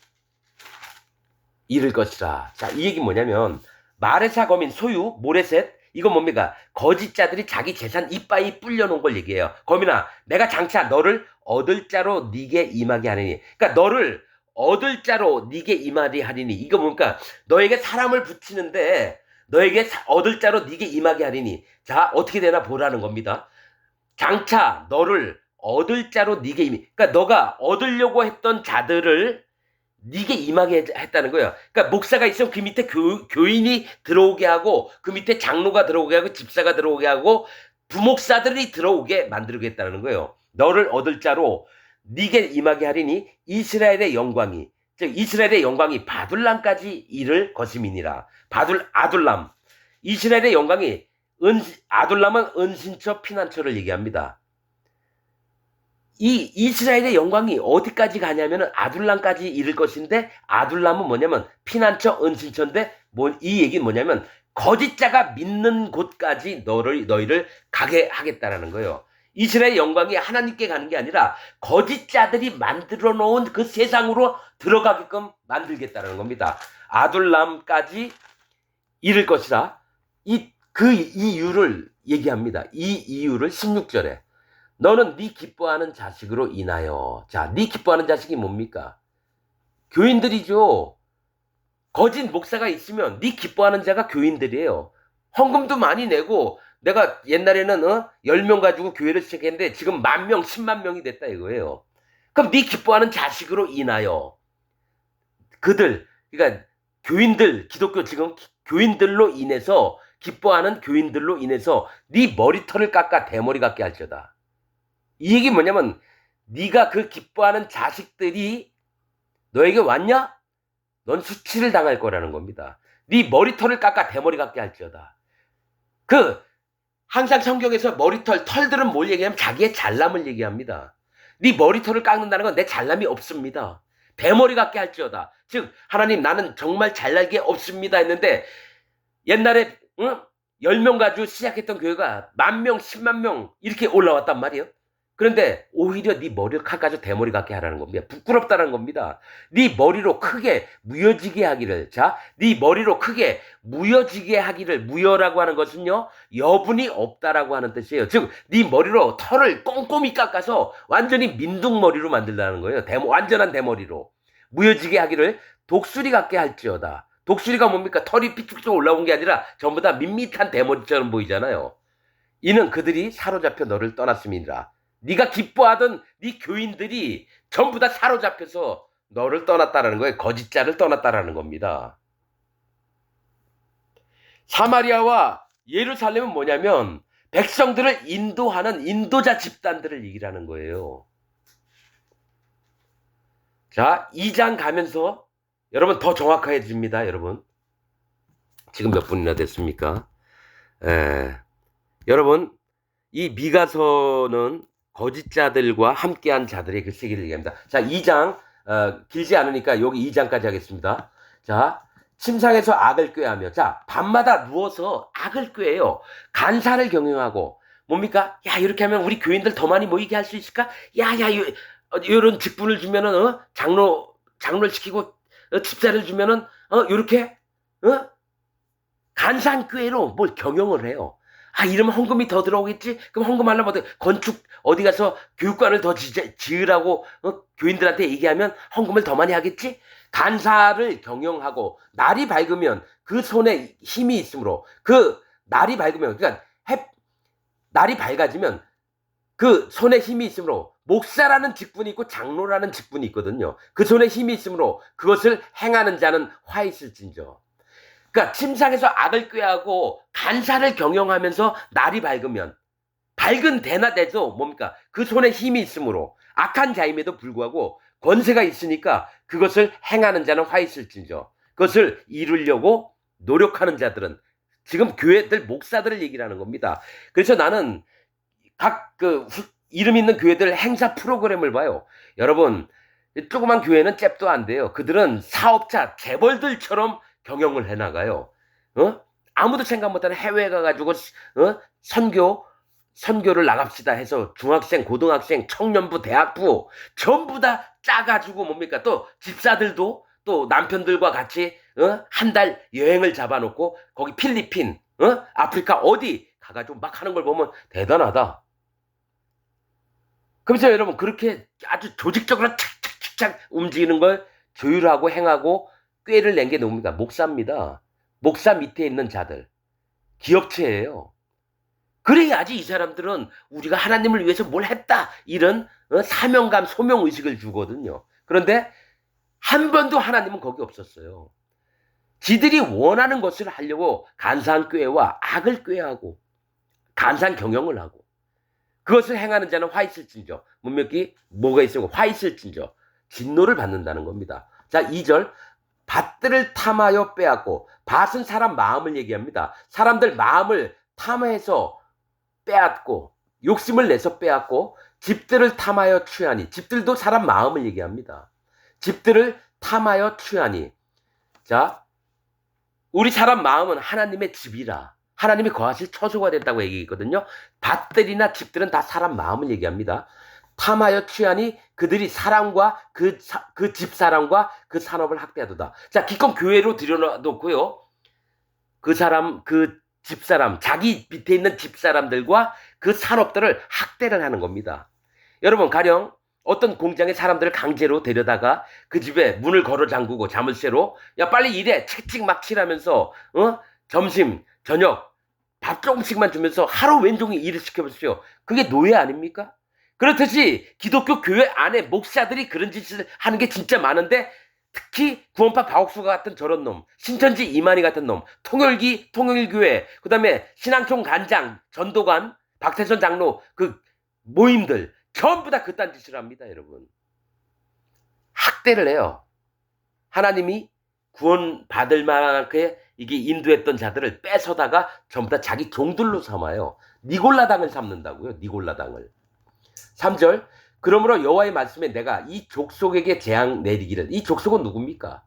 이를 것이라. 자, 이 얘기 뭐냐면 마레사 거민 소유, 모레셋, 이건 뭡니까? 거짓자들이 자기 재산 이빠이 불려놓은 걸 얘기해요. 거민아, 내가 장차 너를 얻을 자로 네게 임하게 하리니. 그러니까 너를 얻을 자로 네게 임하리 하리니. 이거 뭡니까? 너에게 사람을 붙이는데 너에게 얻을 자로 네게 임하게 하리니. 자, 어떻게 되나 보라는 겁니다. 장차 너를 얻을 자로 네게 그러니까 너가 얻으려고 했던 자들을 네게 임하게 했다는 거예요. 그러니까 목사가 있으면 그 밑에 교인이 들어오게 하고 그 밑에 장로가 들어오게 하고 집사가 들어오게 하고 부목사들이 들어오게 만들겠다는 거예요. 너를 얻을 자로 네게 임하게 하리니 이스라엘의 영광이, 즉 이스라엘의 영광이 바둘람까지 이를 것임이니라. 아둘람. 이스라엘의 영광이 아둘람은 은신처 피난처를 얘기합니다. 이 이스라엘의 영광이 어디까지 가냐면 아둘람까지 이를 것인데 아둘람은 뭐냐면 피난처, 은신처인데 이 얘기는 뭐냐면 거짓자가 믿는 곳까지 너희를 가게 하겠다라는 거예요. 이스라엘의 영광이 하나님께 가는 게 아니라 거짓자들이 만들어 놓은 그 세상으로 들어가게끔 만들겠다는 겁니다. 아둘람까지 이를 것이라. 이 이유를 얘기합니다. 이 이유를 16절에 너는 네 기뻐하는 자식으로 인하여. 자, 네 기뻐하는 자식이 뭡니까? 교인들이죠. 거짓 목사가 있으면 네 기뻐하는 자가 교인들이에요. 헌금도 많이 내고 내가 옛날에는 10명 가지고 교회를 시작했는데 지금 10,000명, 10만 명이 됐다 이거예요. 그럼 네 기뻐하는 자식으로 인하여 그들, 그러니까 교인들, 기독교 지금 교인들로 인해서 기뻐하는 교인들로 인해서 네 머리털을 깎아 대머리 같게 할지어다. 이 얘기 뭐냐면 네가 그 기뻐하는 자식들이 너에게 왔냐? 넌 수치를 당할 거라는 겁니다. 네 머리털을 깎아 대머리 같게 할지어다. 항상 성경에서 머리털, 털들은 뭘 얘기하면 자기의 잘남을 얘기합니다. 네 머리털을 깎는다는 건 내 잘남이 없습니다. 대머리 같게 할지어다. 즉 하나님 나는 정말 잘날 게 없습니다 했는데 옛날에 10명 가지고 시작했던 교회가 10,000명, 10만 명 이렇게 올라왔단 말이에요. 그런데 오히려 네 머리를 깎아서 대머리 같게 하라는 겁니다. 부끄럽다는 겁니다. 네 머리로 크게 무여지게 하기를. 자, 네 머리로 크게 무여지게 하기를. 무여라고 하는 것은요, 여분이 없다라고 하는 뜻이에요. 즉, 네 머리로 털을 꼼꼼히 깎아서 완전히 민둥머리로 만들라는 거예요. 완전한 대머리로. 무여지게 하기를 독수리 같게 할지어다. 독수리가 뭡니까? 털이 삐쭉쭉 올라온 게 아니라 전부 다 밋밋한 대머리처럼 보이잖아요. 이는 그들이 사로잡혀 너를 떠났음이니라. 네가 기뻐하던 네 교인들이 전부 다 사로잡혀서 너를 떠났다라는 거예요. 거짓자를 떠났다라는 겁니다. 사마리아와 예루살렘은 뭐냐면 백성들을 인도하는 인도자 집단들을 얘기하는 거예요. 자, 2장 가면서 여러분 더 정확해집니다. 여러분 지금 몇 분이나 됐습니까? 여러분 이 미가서는 거짓자들과 함께한 자들의 그 세계를 얘기합니다. 자, 2장 길지 않으니까 여기 2장까지 하겠습니다. 자, 침상에서 악을 꾀하며. 자, 밤마다 누워서 악을 꾀해요. 간사를 경영하고. 뭡니까? 야, 이렇게 하면 우리 교인들 더 많이 모이게 할 수 있을까? 이런 직분을 주면은 장로를 시키고 집사를 주면은 요렇게 간사한 꾀로 뭘 경영을 해요. 이러면 헌금이 더 들어오겠지? 그럼 헌금하려면 건축 어디 가서 교육관을 더 지으라고 교인들한테 얘기하면 헌금을 더 많이 하겠지? 간사를 경영하고 날이 밝으면 그 손에 힘이 있으므로 날이 밝으면 그러니까 날이 밝아지면 그 손에 힘이 있으므로 목사라는 직분이 있고 장로라는 직분이 있거든요. 그 손에 힘이 있으므로 그것을 행하는 자는 화 있을진저. 그러니까 침상에서 악을 꾀하고 간사를 경영하면서 날이 밝으면 밝은 대나 대도 뭡니까? 그 손에 힘이 있으므로 악한 자임에도 불구하고 권세가 있으니까 그것을 행하는 자는 화 있을진저. 그것을 이루려고 노력하는 자들은 지금 교회들 목사들을 얘기를 하는 겁니다. 그래서 나는 각 이름 있는 교회들 행사 프로그램을 봐요. 여러분 조그만 교회는 잽도 안 돼요. 그들은 사업자 재벌들처럼 경영을 해나가요. 아무도 생각 못하는 해외에 가가지고 선교를 나갑시다 해서 중학생, 고등학생, 청년부, 대학부 전부 다 짜가지고 뭡니까? 또 집사들도 또 남편들과 같이 한 달 여행을 잡아놓고 거기 필리핀, 아프리카 어디 가가지고 막 하는 걸 보면 대단하다. 그래서 여러분 그렇게 아주 조직적으로 착착착착 움직이는 걸 조율하고 행하고 꾀를 낸 게 누굽니까? 목사입니다. 목사 밑에 있는 자들. 기업체예요. 그래야지 이 사람들은 우리가 하나님을 위해서 뭘 했다. 이런 사명감, 소명의식을 주거든요. 그런데 한 번도 하나님은 거기 없었어요. 지들이 원하는 것을 하려고 간사한 꾀와 악을 꾀하고 간사한 경영을 하고 그것을 행하는 자는 화 있을진저. 문명기 뭐가 있으면 화 있을진저. 진노를 받는다는 겁니다. 자, 2절. 밭들을 탐하여 빼앗고. 밭은 사람 마음을 얘기합니다. 사람들 마음을 탐해서 빼앗고 욕심을 내서 빼앗고 집들을 탐하여 취하니. 집들도 사람 마음을 얘기합니다. 집들을 탐하여 취하니. 자, 우리 사람 마음은 하나님의 집이라. 하나님이 거하실 처소가 됐다고 얘기했거든요. 밭들이나 집들은 다 사람 마음을 얘기합니다. 탐하여 취하니 그들이 사람과 그 집사람과 그 산업을 학대하도다. 자, 기껏 교회로 들여놓고요. 그 사람, 그 집사람, 자기 밑에 있는 집사람들과 그 산업들을 학대를 하는 겁니다. 여러분, 가령 어떤 공장에 사람들을 강제로 데려다가 그 집에 문을 걸어 잠그고 자물쇠로 야 빨리 일해 칙칙 막 칠하면서 점심 저녁 밥 조금씩만 주면서 하루 왼종일 일을 시켜보십시오. 그게 노예 아닙니까? 그렇듯이 기독교 교회 안에 목사들이 그런 짓을 하는 게 진짜 많은데 특히 구원파 박옥수가 같은 저런 놈, 신천지 이만희 같은 놈, 통일교회, 그 다음에 신앙총 간장, 전도관, 박태선 장로 그 모임들 전부 다 그딴 짓을 합니다, 여러분. 학대를 해요. 하나님이 구원받을 만하게 이게 인도했던 자들을 뺏어다가 전부 다 자기 종들로 삼아요. 니골라당을 삼는다고요, 니골라당을. 3절, 그러므로 여호와의 말씀에 내가 이 족속에게 재앙 내리기를. 이 족속은 누굽니까?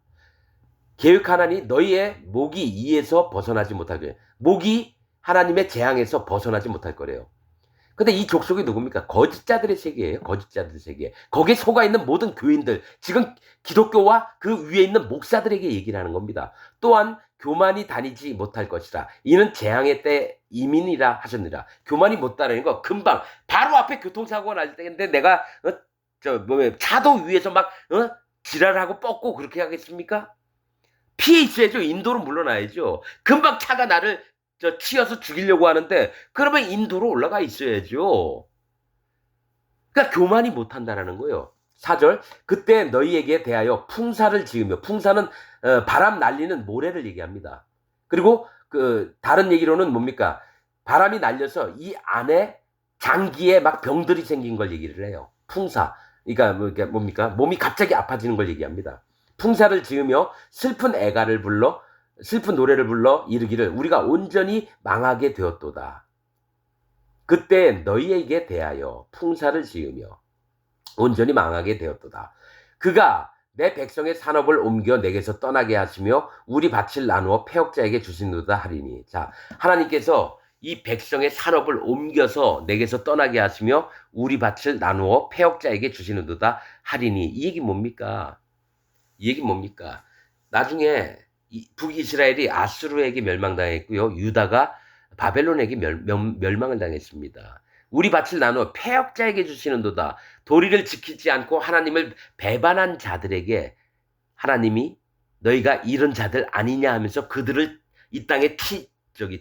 계획하나니 너희의 목이 이에서 벗어나지 못하게. 목이 하나님의 재앙에서 벗어나지 못할 거래요. 근데 이 족속이 누굽니까? 거짓자들의 세계예요. 거짓자들의 세계. 거기에 속아 있는 모든 교인들, 지금 기독교와 그 위에 있는 목사들에게 얘기를 하는 겁니다. 또한 교만이 다니지 못할 것이라. 이는 재앙의 때 이민이라 하셨느라. 교만이 못 다니는 거 금방 바로 앞에 교통사고가 날 때인데 내가 차도 위에서 막 지랄하고 뻗고 그렇게 하겠습니까? 피해 있어야죠. 인도로 물러나야죠. 금방 차가 나를 치여서 죽이려고 하는데 그러면 인도로 올라가 있어야죠. 그러니까 교만이 못한다라는 거예요. 4절, 그때 너희에게 대하여 풍사를 지으며, 풍사는 바람 날리는 모래를 얘기합니다. 그리고 그 다른 얘기로는 뭡니까? 바람이 날려서 이 안에 장기에 막 병들이 생긴 걸 얘기를 해요. 풍사. 그러니까 뭡니까? 몸이 갑자기 아파지는 걸 얘기합니다. 풍사를 지으며 슬픈 애가를 불러 슬픈 노래를 불러 이르기를 우리가 온전히 망하게 되었도다. 그때 너희에게 대하여 풍사를 지으며 온전히 망하게 되었도다. 그가 내 백성의 산업을 옮겨 내게서 떠나게 하시며 우리 밭을 나누어 패역자에게 주시노다 하리니. 자, 하나님께서 이 백성의 산업을 옮겨서 내게서 떠나게 하시며 우리 밭을 나누어 패역자에게 주시노다 하리니. 이 얘기 뭡니까? 이 얘기 뭡니까? 나중에 북이스라엘이 아수르에게 멸망당했고요. 유다가 바벨론에게 멸망을 당했습니다. 우리 밭을 나누어 패역자에게 주시는도다. 도리를 지키지 않고 하나님을 배반한 자들에게 하나님이 너희가 이런 자들 아니냐 하면서 그들을 이 땅에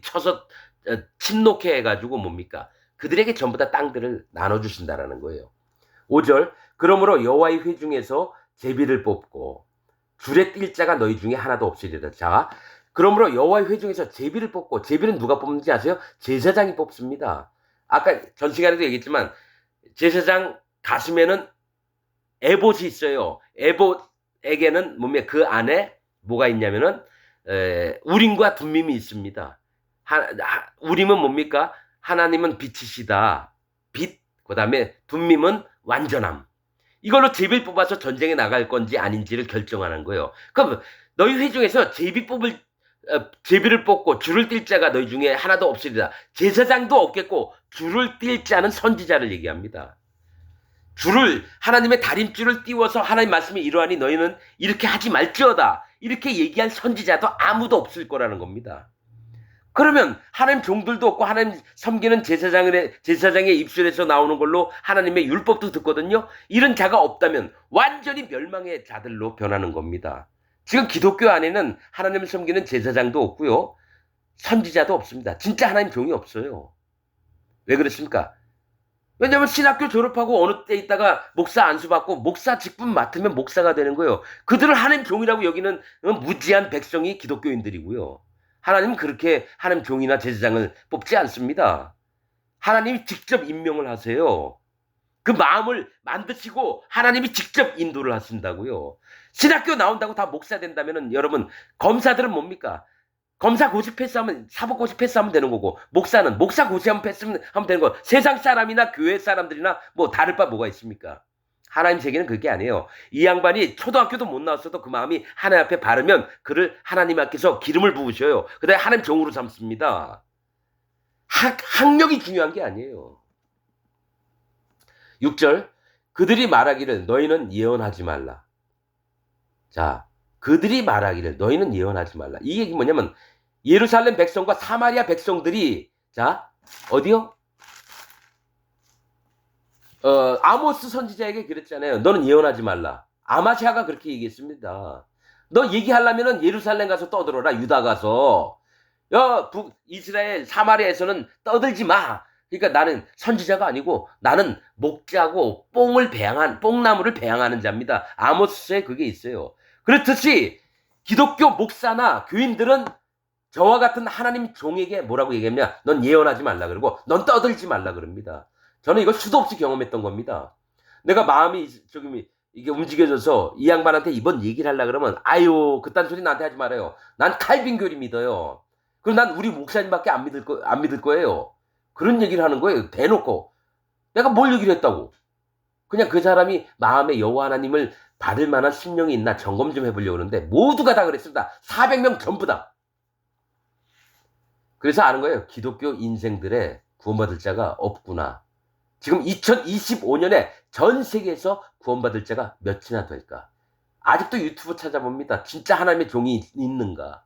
쳐서 침노케 해가지고 뭡니까? 그들에게 전부 다 땅들을 나눠주신다라는 거예요. 5절, 그러므로 여호와의 회중에서 제비를 뽑고 줄에 뛸 자가 너희 중에 하나도 없으리라. 자, 그러므로 여호와의 회중에서 제비를 뽑고, 제비는 누가 뽑는지 아세요? 제사장이 뽑습니다. 아까 전 시간에도 얘기했지만 제사장 가슴에는 에봇이 있어요. 에봇에게는 뭡니까? 그 안에 뭐가 있냐면은 우림과 둠밈이 있습니다. 우림은 뭡니까? 하나님은 빛이시다. 빛. 그다음에 둠밈은 완전함. 이걸로 제비를 뽑아서 전쟁에 나갈 건지 아닌지를 결정하는 거예요. 그럼 너희 회중에서 제비를 뽑고 줄을 띨 자가 너희 중에 하나도 없으리라. 제사장도 없겠고 줄을 띨 자는 선지자를 얘기합니다. 줄을 하나님의 다림줄을 띄워서 하나님 말씀이 이러하니 너희는 이렇게 하지 말지어다. 이렇게 얘기한 선지자도 아무도 없을 거라는 겁니다. 그러면 하나님 종들도 없고 하나님 섬기는 제사장의 입술에서 나오는 걸로 하나님의 율법도 듣거든요. 이런 자가 없다면 완전히 멸망의 자들로 변하는 겁니다. 지금 기독교 안에는 하나님을 섬기는 제사장도 없고요. 선지자도 없습니다. 진짜 하나님 종이 없어요. 왜 그렇습니까? 왜냐하면 신학교 졸업하고 어느 때 있다가 목사 안수받고 목사 직분 맡으면 목사가 되는 거예요. 그들을 하나님 종이라고 여기는 무지한 백성이 기독교인들이고요. 하나님은 그렇게 하나님 종이나 제사장을 뽑지 않습니다. 하나님이 직접 임명을 하세요. 그 마음을 만드시고 하나님이 직접 인도를 하신다고요. 신학교 나온다고 다 목사 된다면은 여러분 검사들은 뭡니까? 검사 고시 패스하면 사법 고시 패스하면 되는 거고 목사는 목사 고시하면 패스하면 되는 거. 세상 사람이나 교회 사람들이나 뭐 다를 바 뭐가 있습니까? 하나님 세계는 그게 아니에요. 이 양반이 초등학교도 못 나왔어도 그 마음이 하나님 앞에 바르면 그를 하나님 앞에서 기름을 부으셔요. 그 다음에 하나님 종으로 삼습니다. 학력이 중요한 게 아니에요. 6절 그들이 말하기를 너희는 예언하지 말라. 자, 그들이 말하기를 너희는 예언하지 말라. 이 얘기 뭐냐면 예루살렘 백성과 사마리아 백성들이 자 어디요? 아모스 선지자에게 그랬잖아요. 너는 예언하지 말라. 아마샤가 그렇게 얘기했습니다. 너 얘기하려면은 예루살렘 가서 떠들어라. 유다 가서. 이스라엘 사마리아에서는 떠들지 마. 그러니까 나는 선지자가 아니고 나는 목자고 뽕나무를 배양하는 자입니다. 아모스에 그게 있어요. 그렇듯이 기독교 목사나 교인들은 저와 같은 하나님 종에게 뭐라고 얘기했냐? 넌 예언하지 말라 그러고 넌 떠들지 말라 그럽니다. 저는 이거 수도 없이 경험했던 겁니다. 내가 마음이 조금 이게 움직여져서 이 양반한테 이번 얘기를 하려 그러면 아유 그딴 소리 나한테 하지 말아요. 난 칼빈교리 믿어요. 그럼 난 우리 목사님밖에 안 믿을 거예요. 그런 얘기를 하는 거예요. 대놓고. 내가 뭘 얘기를 했다고. 그냥 그 사람이 마음에 여호와 하나님을 받을 만한 심령이 있나 점검 좀 해보려고 그러는데 모두가 다 그랬습니다. 400명 전부 다. 그래서 아는 거예요. 기독교 인생들의 구원받을 자가 없구나. 지금 2025년에 전 세계에서 구원받을 자가 몇이나 될까? 아직도 유튜브 찾아봅니다. 진짜 하나님의 종이 있는가?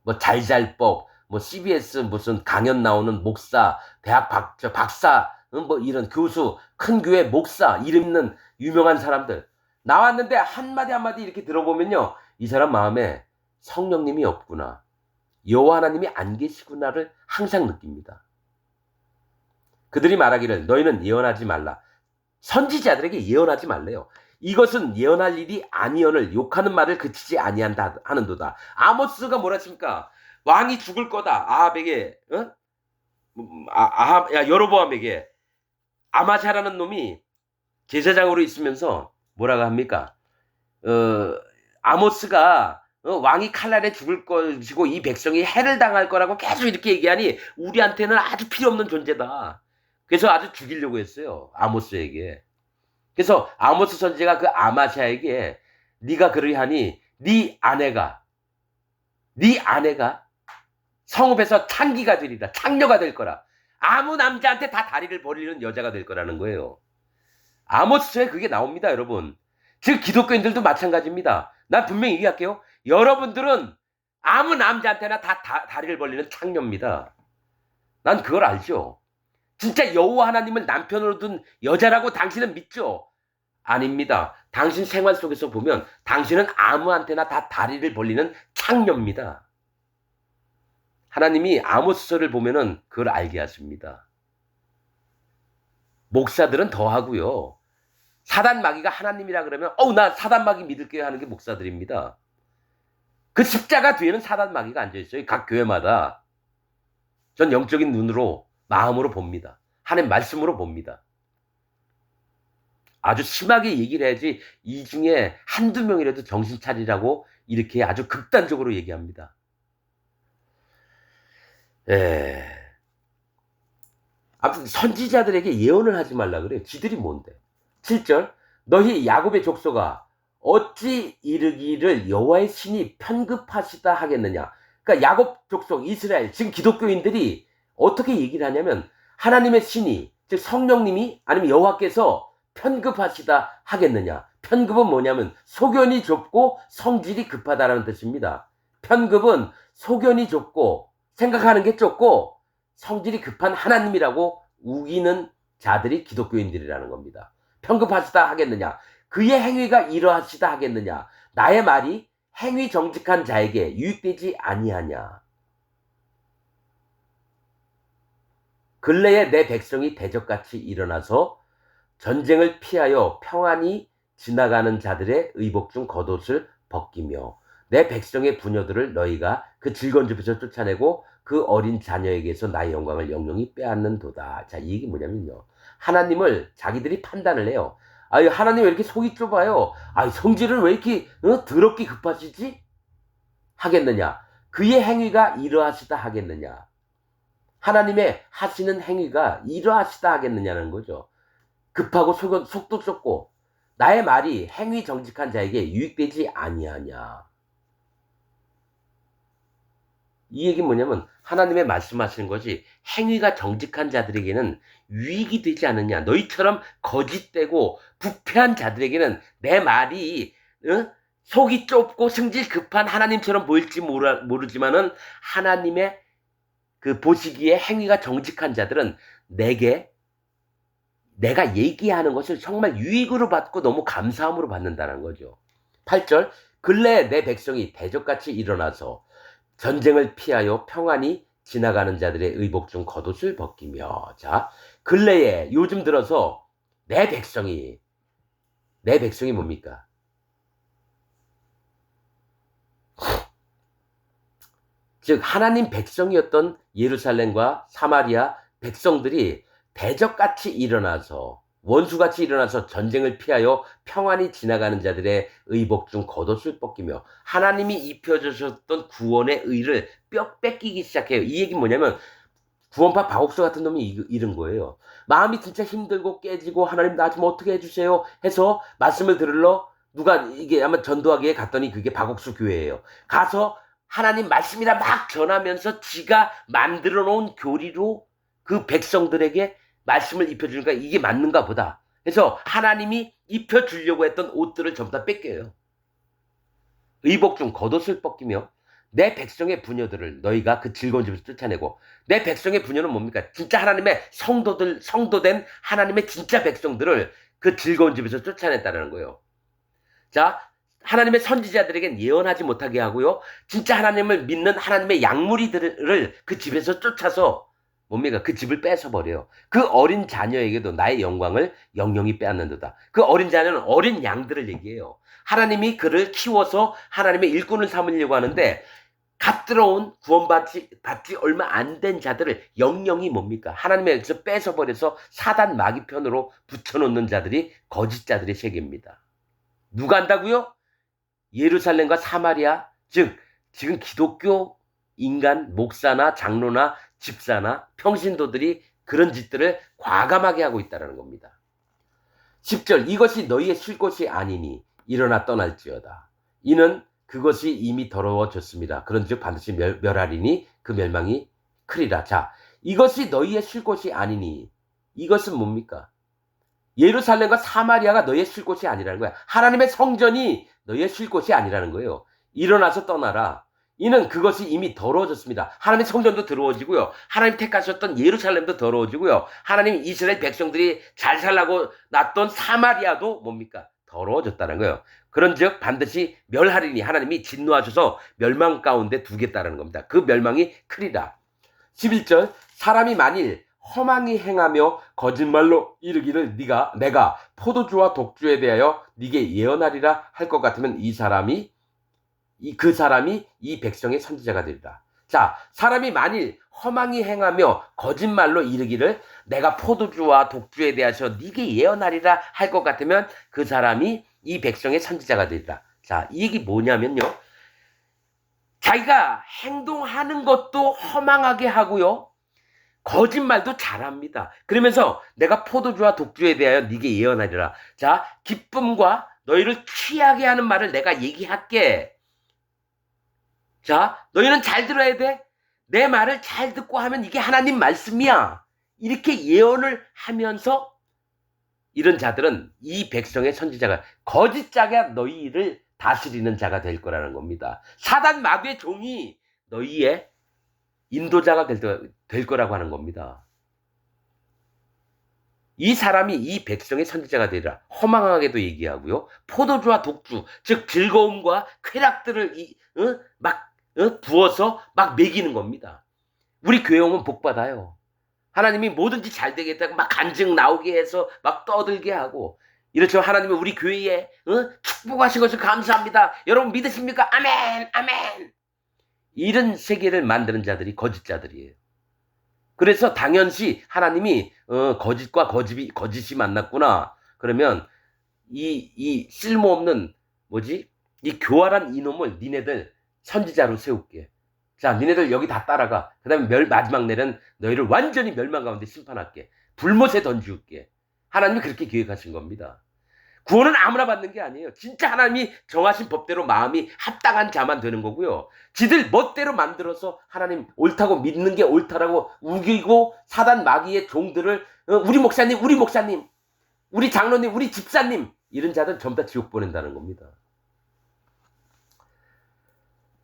뭐 잘잘법, 뭐 CBS 무슨 강연 나오는 목사, 대학 박사, 뭐 이런 교수, 큰 교회 목사, 이름 있는 유명한 사람들 나왔는데 한마디 이렇게 들어보면요. 이 사람 마음에 성령님이 없구나. 여호와 하나님이 안 계시구나를 항상 느낍니다. 그들이 말하기를 너희는 예언하지 말라. 선지자들에게 예언하지 말래요. 이것은 예언할 일이 아니언을 욕하는 말을 그치지 아니한다 하는도다. 아모스가 뭐라 했습니까? 왕이 죽을 거다. 아합에게 여로보암에게 아마샤라는 놈이 제사장으로 있으면서 뭐라고 합니까? 아모스가 왕이 칼날에 죽을 것이고 이 백성이 해를 당할 거라고 계속 이렇게 얘기하니 우리한테는 아주 필요 없는 존재다. 그래서 아주 죽이려고 했어요. 아모스에게. 그래서 아모스 선지자가 그 아마샤에게 네가 그러하니 네 아내가 성읍에서 창기가 되리라. 창녀가 될 거라. 아무 남자한테 다 다리를 벌리는 여자가 될 거라는 거예요. 아모스에 그게 나옵니다, 여러분. 즉 기독교인들도 마찬가지입니다. 난 분명히 얘기할게요. 여러분들은 아무 남자한테나 다 다리를 벌리는 창녀입니다. 난 그걸 알죠. 진짜 여호와 하나님을 남편으로 둔 여자라고 당신은 믿죠? 아닙니다. 당신 생활 속에서 보면 당신은 아무한테나 다 다리를 벌리는 창녀입니다. 하나님이 아모스서를 보면은 그걸 알게 하십니다. 목사들은 더 하고요. 사단 마귀가 하나님이라 그러면 나 사단 마귀 믿을게요 하는 게 목사들입니다. 그 십자가 뒤에는 사단 마귀가 앉아있어요. 각 교회마다. 전 영적인 눈으로 마음으로 봅니다. 하나님 말씀으로 봅니다. 아주 심하게 얘기를 해야지 이 중에 한두 명이라도 정신 차리라고 이렇게 아주 극단적으로 얘기합니다. 아무튼 선지자들에게 예언을 하지 말라 그래요. 지들이 뭔데? 7절 너희 야곱의 족속아 어찌 이르기를 여호와의 신이 편급하시다 하겠느냐. 그러니까 야곱 족속 이스라엘 지금 기독교인들이 어떻게 얘기를 하냐면 하나님의 신이 즉 성령님이 아니면 여호와께서 편급하시다 하겠느냐. 편급은 뭐냐면 소견이 좁고 성질이 급하다라는 뜻입니다. 편급은 소견이 좁고 생각하는 게 좁고 성질이 급한 하나님이라고 우기는 자들이 기독교인들이라는 겁니다. 편급하시다 하겠느냐. 그의 행위가 이러하시다 하겠느냐. 나의 말이 행위 정직한 자에게 유익되지 아니하냐. 근래에 내 백성이 대적같이 일어나서 전쟁을 피하여 평안히 지나가는 자들의 의복 중 겉옷을 벗기며 내 백성의 부녀들을 너희가 그 즐거운 집에서 쫓아내고 그 어린 자녀에게서 나의 영광을 영영히 빼앗는도다. 자, 이 얘기 뭐냐면요. 하나님을 자기들이 판단을 해요. 하나님 왜 이렇게 속이 좁아요? 성질은 왜 이렇게 더럽게 급하시지? 하겠느냐. 그의 행위가 이러하시다 하겠느냐. 하나님의 하시는 행위가 이러하시다 하겠느냐는 거죠. 급하고 속도 좁고 나의 말이 행위 정직한 자에게 유익되지 아니하냐. 이 얘기는 뭐냐면 하나님의 말씀하시는 것이 행위가 정직한 자들에게는 유익이 되지 않느냐. 너희처럼 거짓되고 부패한 자들에게는 내 말이 속이 좁고 승질 급한 하나님처럼 보일지 모르지만은 하나님의 그 보시기에 행위가 정직한 자들은 내가 얘기하는 것을 정말 유익으로 받고 너무 감사함으로 받는다는 거죠. 8절 근래에 내 백성이 대적같이 일어나서 전쟁을 피하여 평안히 지나가는 자들의 의복 중 겉옷을 벗기며. 자, 근래에 요즘 들어서 내 백성이 뭡니까? 즉 하나님 백성이었던 예루살렘과 사마리아 백성들이 대적같이 일어나서 원수같이 일어나서 전쟁을 피하여 평안히 지나가는 자들의 의복 중 겉옷을 벗기며 하나님이 입혀주셨던 구원의 의를 뼈 뺏기기 시작해요. 이 얘기는 뭐냐면 구원파 박옥수 같은 놈이 이런 거예요. 마음이 진짜 힘들고 깨지고 하나님 나 좀 어떻게 해주세요 해서 말씀을 들으러 누가 이게 아마 전도하기에 갔더니 그게 박옥수 교회예요. 가서 하나님 말씀이라 막 전하면서 지가 만들어 놓은 교리로 그 백성들에게 말씀을 입혀주니까 이게 맞는가 보다. 그래서 하나님이 입혀주려고 했던 옷들을 전부 다 뺏겨요. 의복 중 겉옷을 벗기며 내 백성의 부녀들을 너희가 그 즐거운 집에서 쫓아내고. 내 백성의 부녀는 뭡니까? 진짜 하나님의 성도된 하나님의 진짜 백성들을 그 즐거운 집에서 쫓아냈다는 거예요. 자, 하나님의 선지자들에겐 예언하지 못하게 하고요. 진짜 하나님을 믿는 하나님의 양무리들을 그 집에서 쫓아서 뭡니까? 그 집을 뺏어버려요. 그 어린 자녀에게도 나의 영광을 영영히 빼앗는도다. 그 어린 자녀는 어린 양들을 얘기해요. 하나님이 그를 키워서 하나님의 일꾼을 삼으려고 하는데 갓들어온 구원받지 얼마 안 된 자들을 영영히 뭡니까? 하나님에게서 뺏어버려서 사단 마귀편으로 붙여놓는 자들이 거짓자들의 세계입니다. 누가 한다고요? 예루살렘과 사마리아, 즉 지금 기독교 인간 목사나 장로나 집사나 평신도들이 그런 짓들을 과감하게 하고 있다는 겁니다. 10절 이것이 너희의 쉴 곳이 아니니 일어나 떠날지어다. 이는 그것이 이미 더러워졌습니다. 그런즉 반드시 멸하리니 그 멸망이 크리라. 자, 이것이 너희의 쉴 곳이 아니니 이것은 뭡니까? 예루살렘과 사마리아가 너희의 쉴 곳이 아니라는 거야. 하나님의 성전이 너희의 쉴 곳이 아니라는 거예요. 일어나서 떠나라. 이는 그것이 이미 더러워졌습니다. 하나님의 성전도 더러워지고요. 하나님 택하셨던 예루살렘도 더러워지고요. 하나님 이스라엘 백성들이 잘 살라고 놨던 사마리아도 뭡니까? 더러워졌다는 거예요. 그런즉 반드시 멸하리니 하나님이 진노하셔서 멸망 가운데 두겠다는 겁니다. 그 멸망이 크리라. 11절 사람이 만일 허망히 행하며 거짓말로 이르기를 내가 포도주와 독주에 대하여 네게 예언하리라 할 것 같으면 그 사람이 이 백성의 선지자가 되리라. 자, 사람이 만일 허망히 행하며 거짓말로 이르기를 내가 포도주와 독주에 대해서 네게 예언하리라 할 것 같으면 그 사람이 이 백성의 선지자가 되리라. 자, 이 얘기 뭐냐면요. 자기가 행동하는 것도 허망하게 하고요. 거짓말도 잘합니다. 그러면서 내가 포도주와 독주에 대하여 네게 예언하리라. 자, 기쁨과 너희를 취하게 하는 말을 내가 얘기할게. 자, 너희는 잘 들어야 돼. 내 말을 잘 듣고 하면 이게 하나님 말씀이야. 이렇게 예언을 하면서 이런 자들은 이 백성의 선지자가 거짓자가 너희를 다스리는 자가 될 거라는 겁니다. 사단 마귀의 종이 너희의 인도자가 될 거라고 하는 겁니다. 이 사람이 이 백성의 선지자가 되리라. 허망하게도 얘기하고요. 포도주와 독주, 즉 즐거움과 쾌락들을 부어서 막 먹이는 겁니다. 우리 교회 오면 복 받아요. 하나님이 뭐든지 잘 되겠다고 막 간증 나오게 해서 막 떠들게 하고. 이렇죠. 하나님이 우리 교회에 축복하신 것을 감사합니다. 여러분 믿으십니까? 아멘, 아멘. 이런 세계를 만드는 자들이 거짓자들이에요. 그래서 당연시 하나님이 거짓과 거짓이 만났구나. 그러면 이 쓸모없는 이 교활한 이놈을 니네들 선지자로 세울게. 자, 니네들 여기 다 따라가. 그 다음에 마지막 날은 너희를 완전히 멸망 가운데 심판할게. 불못에 던지울게. 하나님이 그렇게 계획하신 겁니다. 구원은 아무나 받는 게 아니에요. 진짜 하나님이 정하신 법대로 마음이 합당한 자만 되는 거고요. 지들 멋대로 만들어서 하나님 옳다고 믿는 게 옳다라고 우기고 사단 마귀의 종들을 우리 목사님, 우리 장로님, 우리 집사님 이런 자들 전부 다 지옥 보낸다는 겁니다.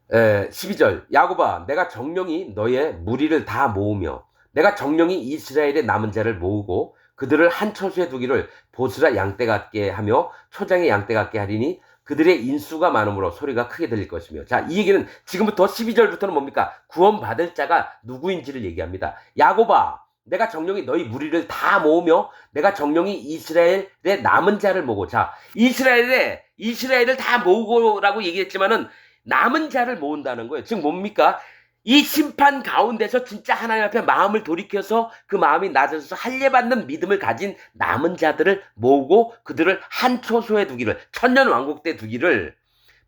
12절 야곱아 내가 정령이 너의 무리를 다 모으며 내가 정령이 이스라엘의 남은 자를 모으고 그들을 한 처소에 두기를 보스라 양떼 같게 하며 초장의 양떼 같게 하리니 그들의 인수가 많으므로 소리가 크게 들릴 것이며. 자, 이 얘기는 지금부터 12절부터는 뭡니까? 구원받을 자가 누구인지를 얘기합니다. 야곱아 내가 정령이 너희 무리를 다 모으며 내가 정령이 이스라엘의 남은 자를 모으고. 자, 이스라엘을 다 모으고라고 얘기했지만은 남은 자를 모은다는 거예요. 즉 뭡니까? 이 심판 가운데서 진짜 하나님 앞에 마음을 돌이켜서 그 마음이 낮아져서 할례받는 믿음을 가진 남은 자들을 모으고 그들을 한 초소에 두기를, 천년 왕국 때 두기를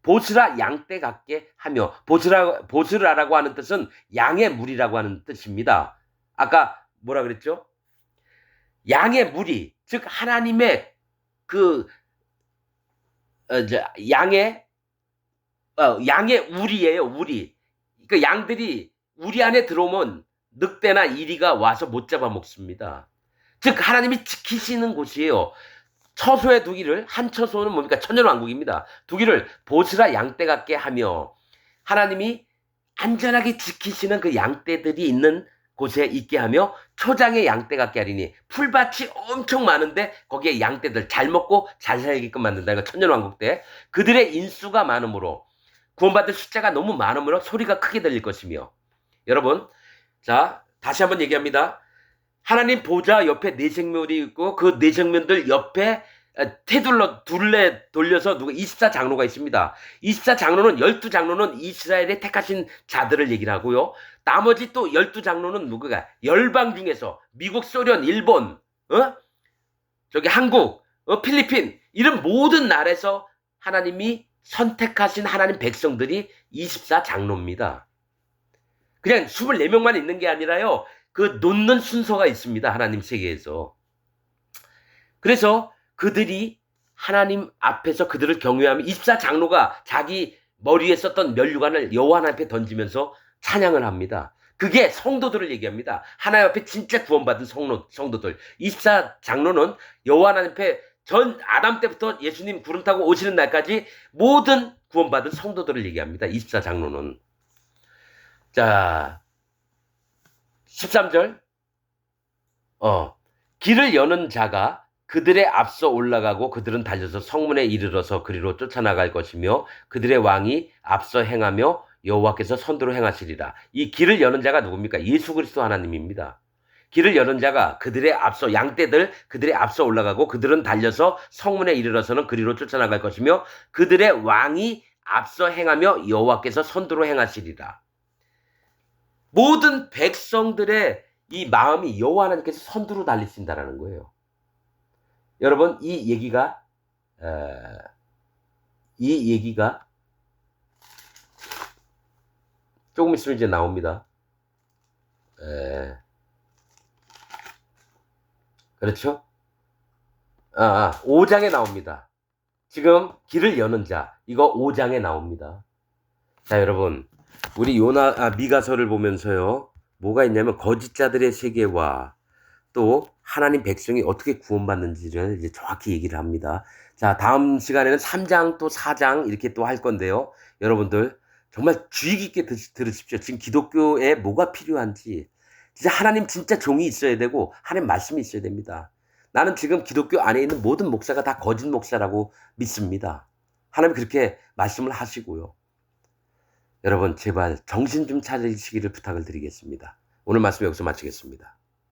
보스라 양떼 같게 하며. 보스라라고 하는 뜻은 양의 무리라고 하는 뜻입니다. 아까 뭐라 그랬죠? 양의 무리, 즉 하나님의 양의 우리예요. 우리. 그 양들이 우리 안에 들어오면 늑대나 이리가 와서 못 잡아먹습니다. 즉 하나님이 지키시는 곳이에요. 처소에 두기를, 한 처소는 뭡니까? 천년왕국입니다. 두기를 보스라 양떼 같게 하며 하나님이 안전하게 지키시는 그 양떼들이 있는 곳에 있게 하며 초장의 양떼 같게 하리니. 풀밭이 엄청 많은데 거기에 양떼들 잘 먹고 잘 살게끔 만든다. 이거 천년왕국 때 그들의 인수가 많으므로, 구원받을 숫자가 너무 많으므로 소리가 크게 들릴 것이며. 여러분, 자 다시 한번 얘기합니다. 하나님 보좌 옆에 네 생명이 있고 그 네 생명들 옆에 둘레 돌려서 24장로가 있습니다. 24장로는 12장로는 이스라엘의 택하신 자들을 얘기를 하고요. 나머지 또 12장로는 누구가? 열방 중에서 미국, 소련, 일본, 저기 한국, 필리핀 이런 모든 나라에서 하나님이 선택하신 하나님 백성들이 24장로입니다. 그냥 24명만 있는 게 아니라요. 그 놓는 순서가 있습니다. 하나님 세계에서. 그래서 그들이 하나님 앞에서 그들을 경외하며 24장로가 자기 머리에 썼던 면류관을 여호와 하나님 앞에 던지면서 찬양을 합니다. 그게 성도들을 얘기합니다. 하나님 앞에 진짜 구원받은 성도들. 24장로는 여호와 하나님 앞에 전 아담 때부터 예수님 구름 타고 오시는 날까지 모든 구원받은 성도들을 얘기합니다. 24장로는. 자, 13절. 길을 여는 자가 그들의 앞서 올라가고 그들은 달려서 성문에 이르러서 그리로 쫓아나갈 것이며 그들의 왕이 앞서 행하며 여호와께서 선두로 행하시리라. 이 길을 여는 자가 누굽니까? 예수 그리스도 하나님입니다. 길을 여는 자가 그들의 앞서, 양떼들 그들의 앞서 올라가고 그들은 달려서 성문에 이르러서는 그리로 쫓아나갈 것이며 그들의 왕이 앞서 행하며 여호와께서 선두로 행하시리라. 모든 백성들의 이 마음이 여호와 하나님께서 선두로 달리신다라는 거예요. 여러분, 이 얘기가 조금 있으면 이제 나옵니다. 그렇죠? 5장에 나옵니다. 지금 길을 여는 자, 이거 5장에 나옵니다. 자, 여러분, 우리 미가서를 보면서요, 뭐가 있냐면 거짓자들의 세계와 또 하나님 백성이 어떻게 구원받는지를 이제 정확히 얘기를 합니다. 자, 다음 시간에는 3장 또 4장 이렇게 또 할 건데요. 여러분들 정말 주의 깊게 들으십시오. 지금 기독교에 뭐가 필요한지. 진짜 하나님 진짜 종이 있어야 되고 하나님 말씀이 있어야 됩니다. 나는 지금 기독교 안에 있는 모든 목사가 다 거짓 목사라고 믿습니다. 하나님 그렇게 말씀을 하시고요. 여러분 제발 정신 좀 차리시기를 부탁을 드리겠습니다. 오늘 말씀 여기서 마치겠습니다.